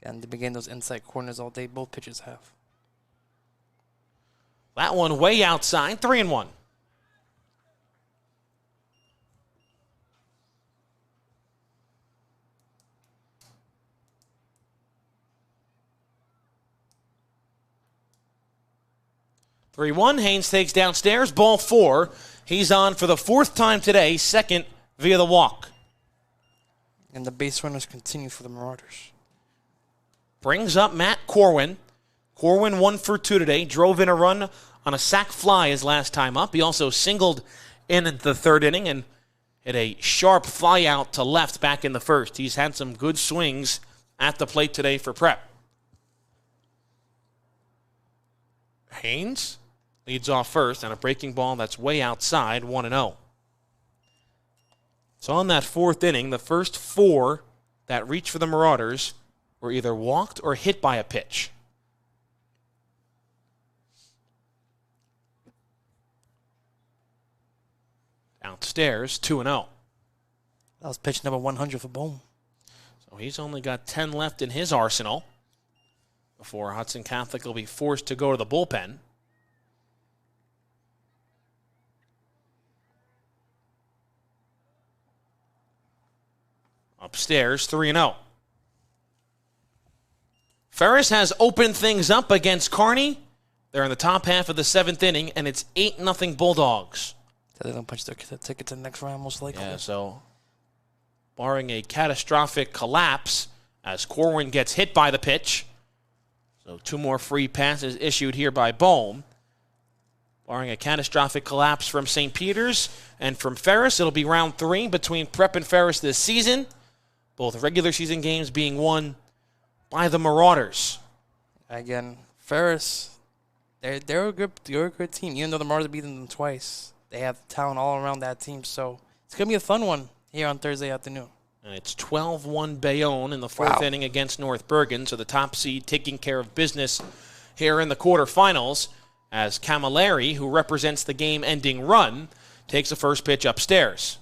again, they began those inside corners all day. Both pitchers have. That one way outside, 3-1. Haynes takes downstairs, ball 4. He's on for the 4th time today, second via the walk. And the base runners continue for the Marauders. Brings up Matt Corwin. Corwin 1 for 2 today, drove in a run on a sac fly his last time up. He also singled in the 3rd inning and hit a sharp fly out to left back in the 1st. He's had some good swings at the plate today for Prep. Haynes leads off first, and a breaking ball that's way outside, 1-0. So on that 4th inning, the first 4 that reached for the Marauders were either walked or hit by a pitch. Downstairs, 2-0. That was pitch number 100 for Bohm. So he's only got 10 left in his arsenal before Hudson Catholic will be forced to go to the bullpen. Upstairs, 3-0. Ferris has opened things up against Kearney. They're in the top half of the 7th inning, and it's 8-0 Bulldogs. So they don't punch their ticket to the next round, most likely. Yeah, so barring a catastrophic collapse as Corwin gets hit by the pitch. So 2 more free passes issued here by Bohm. Barring a catastrophic collapse from St. Peter's and from Ferris, it'll be round 3 between Prep and Ferris this season. Both regular season games being won by the Marauders. Again, Ferris, they're a good team. Even though the Marauders beat them twice, they have talent all around that team. So it's gonna be a fun one here on Thursday afternoon. And it's 12-1 Bayonne in the 4th inning against North Bergen. So the top seed taking care of business here in the quarterfinals as Camilleri, who represents the game-ending run, takes the first pitch upstairs.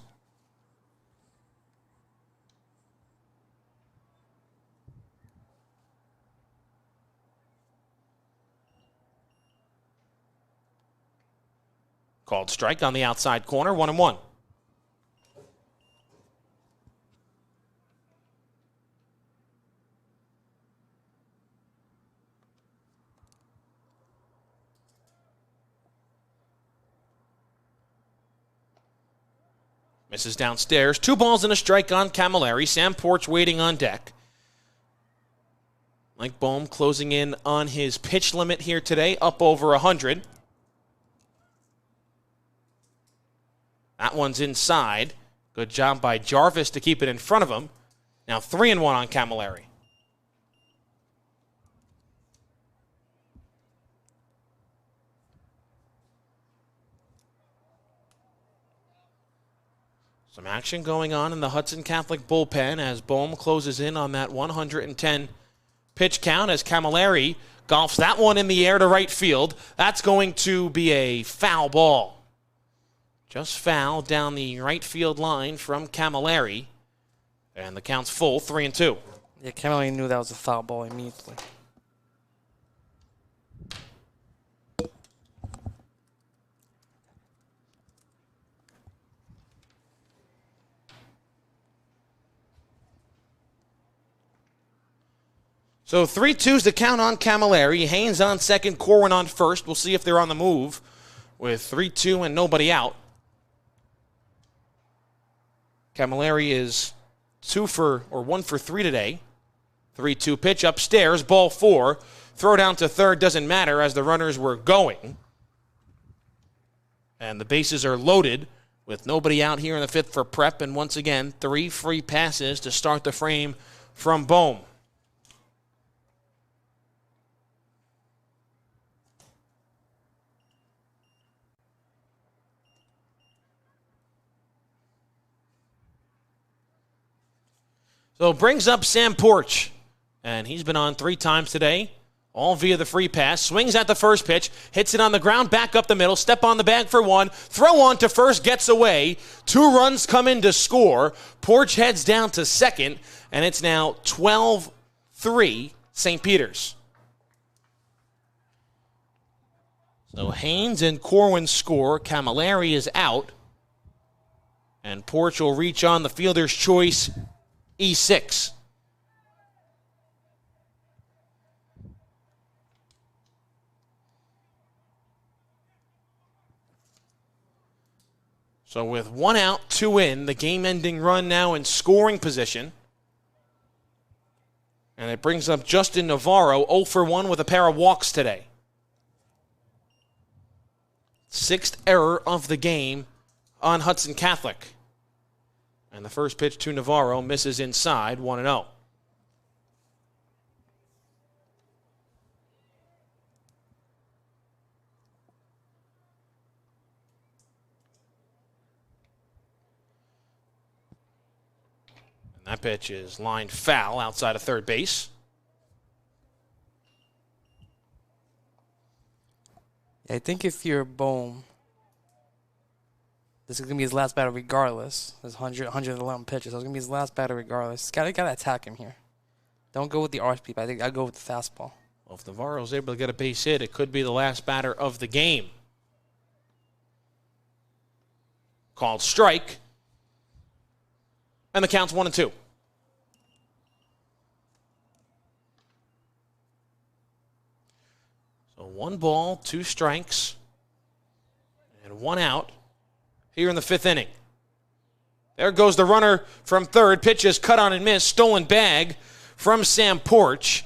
Called strike on the outside corner, 1-1. Misses downstairs. 2 balls and a strike on Camilleri. Sam Porch waiting on deck. Mike Bohm closing in on his pitch limit here today, up over 100. That one's inside. Good job by Jarvis to keep it in front of him. Now 3-1 on Camilleri. Some action going on in the Hudson Catholic bullpen as Bohm closes in on that 110 pitch count as Camilleri golfs that one in the air to right field. That's going to be a foul ball. Just foul down the right field line from Camilleri. And the count's full, 3-2. Yeah, Camilleri knew that was a foul ball immediately. So 3-2's the count on Camilleri. Haynes on second, Corwin on first. We'll see if they're on the move with 3-2 and nobody out. Camilleri is 1 for 3 today. 3-2 pitch upstairs, ball 4. Throw down to third doesn't matter as the runners were going. And the bases are loaded with nobody out here in the 5th for Prep. And once again, 3 free passes to start the frame from Bohm. So brings up Sam Porch. And he's been on 3 times today, all via the free pass. Swings at the first pitch, hits it on the ground, back up the middle, step on the bag for 1, throw on to first, gets away. 2 runs come in to score. Porch heads down to second, and it's now 12-3 St. Peter's. So Haynes and Corwin score. Camilleri is out. And Porch will reach on the fielder's choice, E6. So with 1 out, 2 in, the game-ending run now in scoring position. And it brings up Justin Navarro, 0 for 1 with a pair of walks today. 6th error of the game on Hudson Catholic. And the first pitch to Navarro misses inside, 1-0. And that pitch is lined foul outside of third base. I think if you're Bohm, this is going to be his last batter regardless. There's 111 pitches, so it's going to be his last batter regardless. Got to attack him here. Don't go with the arch peep. I think I'd go with the fastball. Well, if Navarro's able to get a base hit, it could be the last batter of the game. Called strike. And the count's 1-2. So 1 ball, 2 strikes, and 1 out here in the 5th inning. There goes the runner from third. Pitch is cut on and missed. Stolen bag from Sam Porch.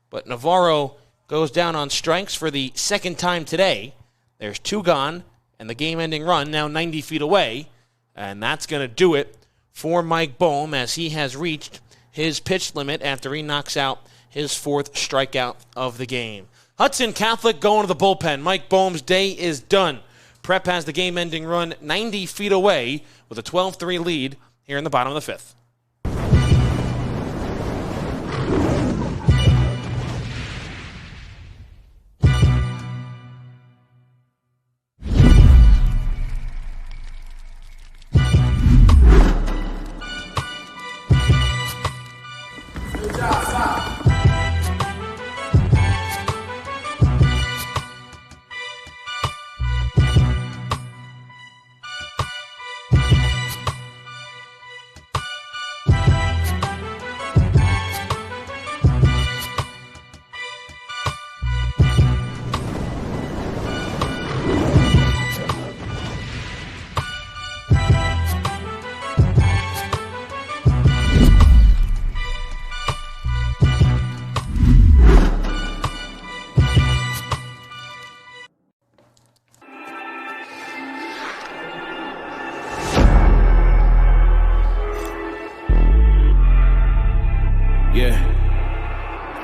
But Navarro goes down on strikes for the 2nd time today. There's 2 gone, and the game-ending run now 90 feet away. And that's going to do it for Mike Bohm as he has reached his pitch limit after he knocks out his 4th strikeout of the game. Hudson Catholic going to the bullpen. Mike Bohm's day is done. Prep has the game-ending run 90 feet away with a 12-3 lead here in the bottom of the 5th.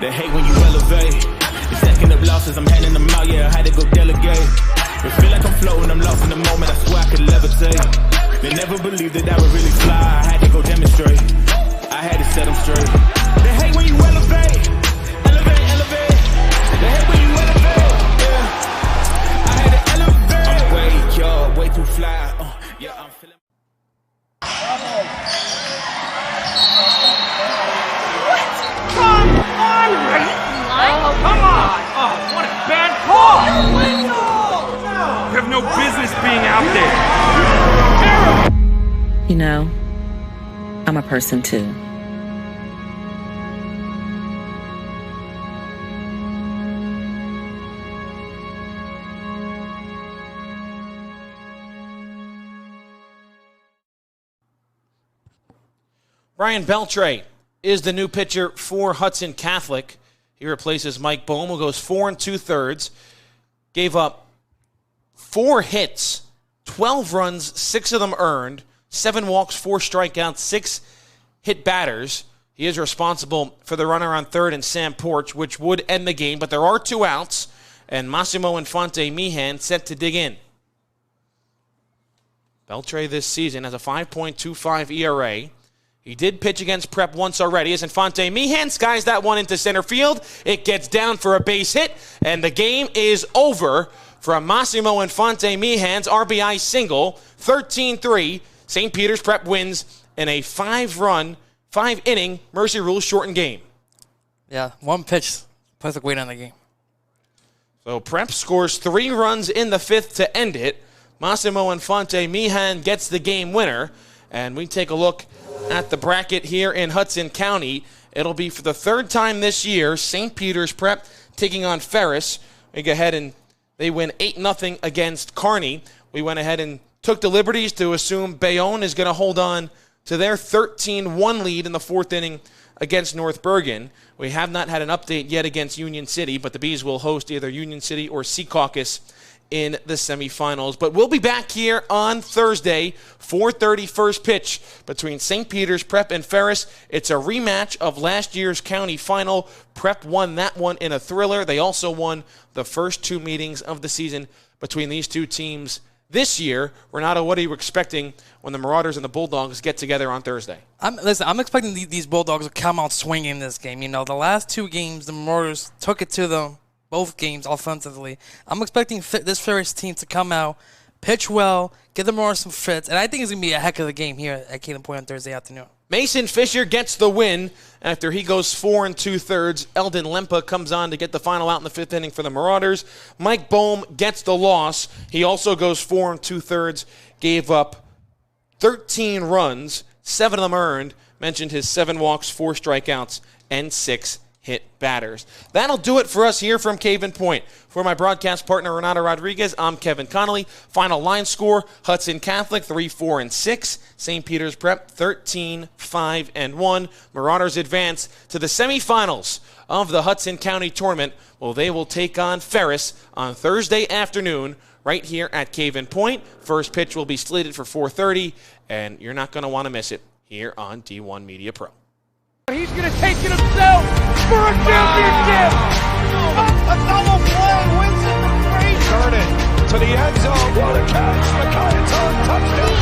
They hate when you elevate. The second of losses, I'm handing them out, yeah, I had to go delegate. It feel like I'm floating, I'm lost in the moment, I swear I could levitate. They never believed that I would really fly, I had to go demonstrate. I had to set them straight. They hate when you elevate. Elevate, elevate. They hate when you elevate, yeah. I had to elevate. I'm way too fly, yeah, I'm feeling. Come on! Oh, what a bad call! You have no business being out there. You know, I'm a person too. Brian Beltre is the new pitcher for Hudson Catholic. He replaces Mike Bohm, who goes 4 2/3. Gave up 4 hits, 12 runs, 6 of them earned, 7 walks, 4 strikeouts, 6 hit batters. He is responsible for the runner on third and Sam Porch, which would end the game, but there are 2 outs, and Massimo Infante Meehan set to dig in. Beltre this season has a 5.25 ERA. He did pitch against Prep once already as Infante Meehan skies that one into center field. It gets down for a base hit, and the game is over from Massimo Infante Meehan's RBI single. 13-3, St. Peter's Prep wins in a 5-inning Mercy Rules shortened game. Yeah, one pitch, perfect way to end the game. So Prep scores 3 runs in the 5th to end it. Massimo Infante Meehan gets the game winner, and we take a look at the bracket here in Hudson County. It'll be for the 3rd time this year, St. Peter's Prep taking on Ferris. We go ahead and they win 8-0 against Kearney. We went ahead and took the liberties to assume Bayonne is going to hold on to their 13-1 lead in the 4th inning against North Bergen. We have not had an update yet against Union City, but the Bees will host either Union City or Secaucus in the semifinals. But we'll be back here on Thursday, 4:30 first pitch between St. Peter's Prep and Ferris. It's a rematch of last year's county final. Prep won that one in a thriller. They also won the first 2 meetings of the season between these two teams this year. Renato, what are you expecting when the Marauders and the Bulldogs get together on Thursday? I'm expecting these Bulldogs to come out swinging in this game. You know, the last 2 games, the Marauders took it to them. Both games offensively. I'm expecting this Ferris team to come out, pitch well, give the Marauders some fits, and I think it's going to be a heck of a game here at Caden Point on Thursday afternoon. Mason Fisher gets the win after he goes 4 2/3. Eldon Lempa comes on to get the final out in the 5th inning for the Marauders. Mike Bohm gets the loss. He also goes 4 2/3, gave up 13 runs, 7 of them earned, mentioned his 7 walks, 4 strikeouts, and 6 hit batters. That'll do it for us here from Caven Point. For my broadcast partner, Renato Rodriguez, I'm Kevin Connolly. Final line score, Hudson Catholic 3-4-6. St. Peter's Prep 13-5-1. Marauders advance to the semifinals of the Hudson County Tournament. Well, they will take on Ferris on Thursday afternoon right here at Caven Point. First pitch will be slated for 4:30, and you're not going to want to miss it here on D1 Media Pro. He's going to take it himself for a championship. A double play, Winston from Frazier. Turn it to the end zone. What a catch. Touchdown.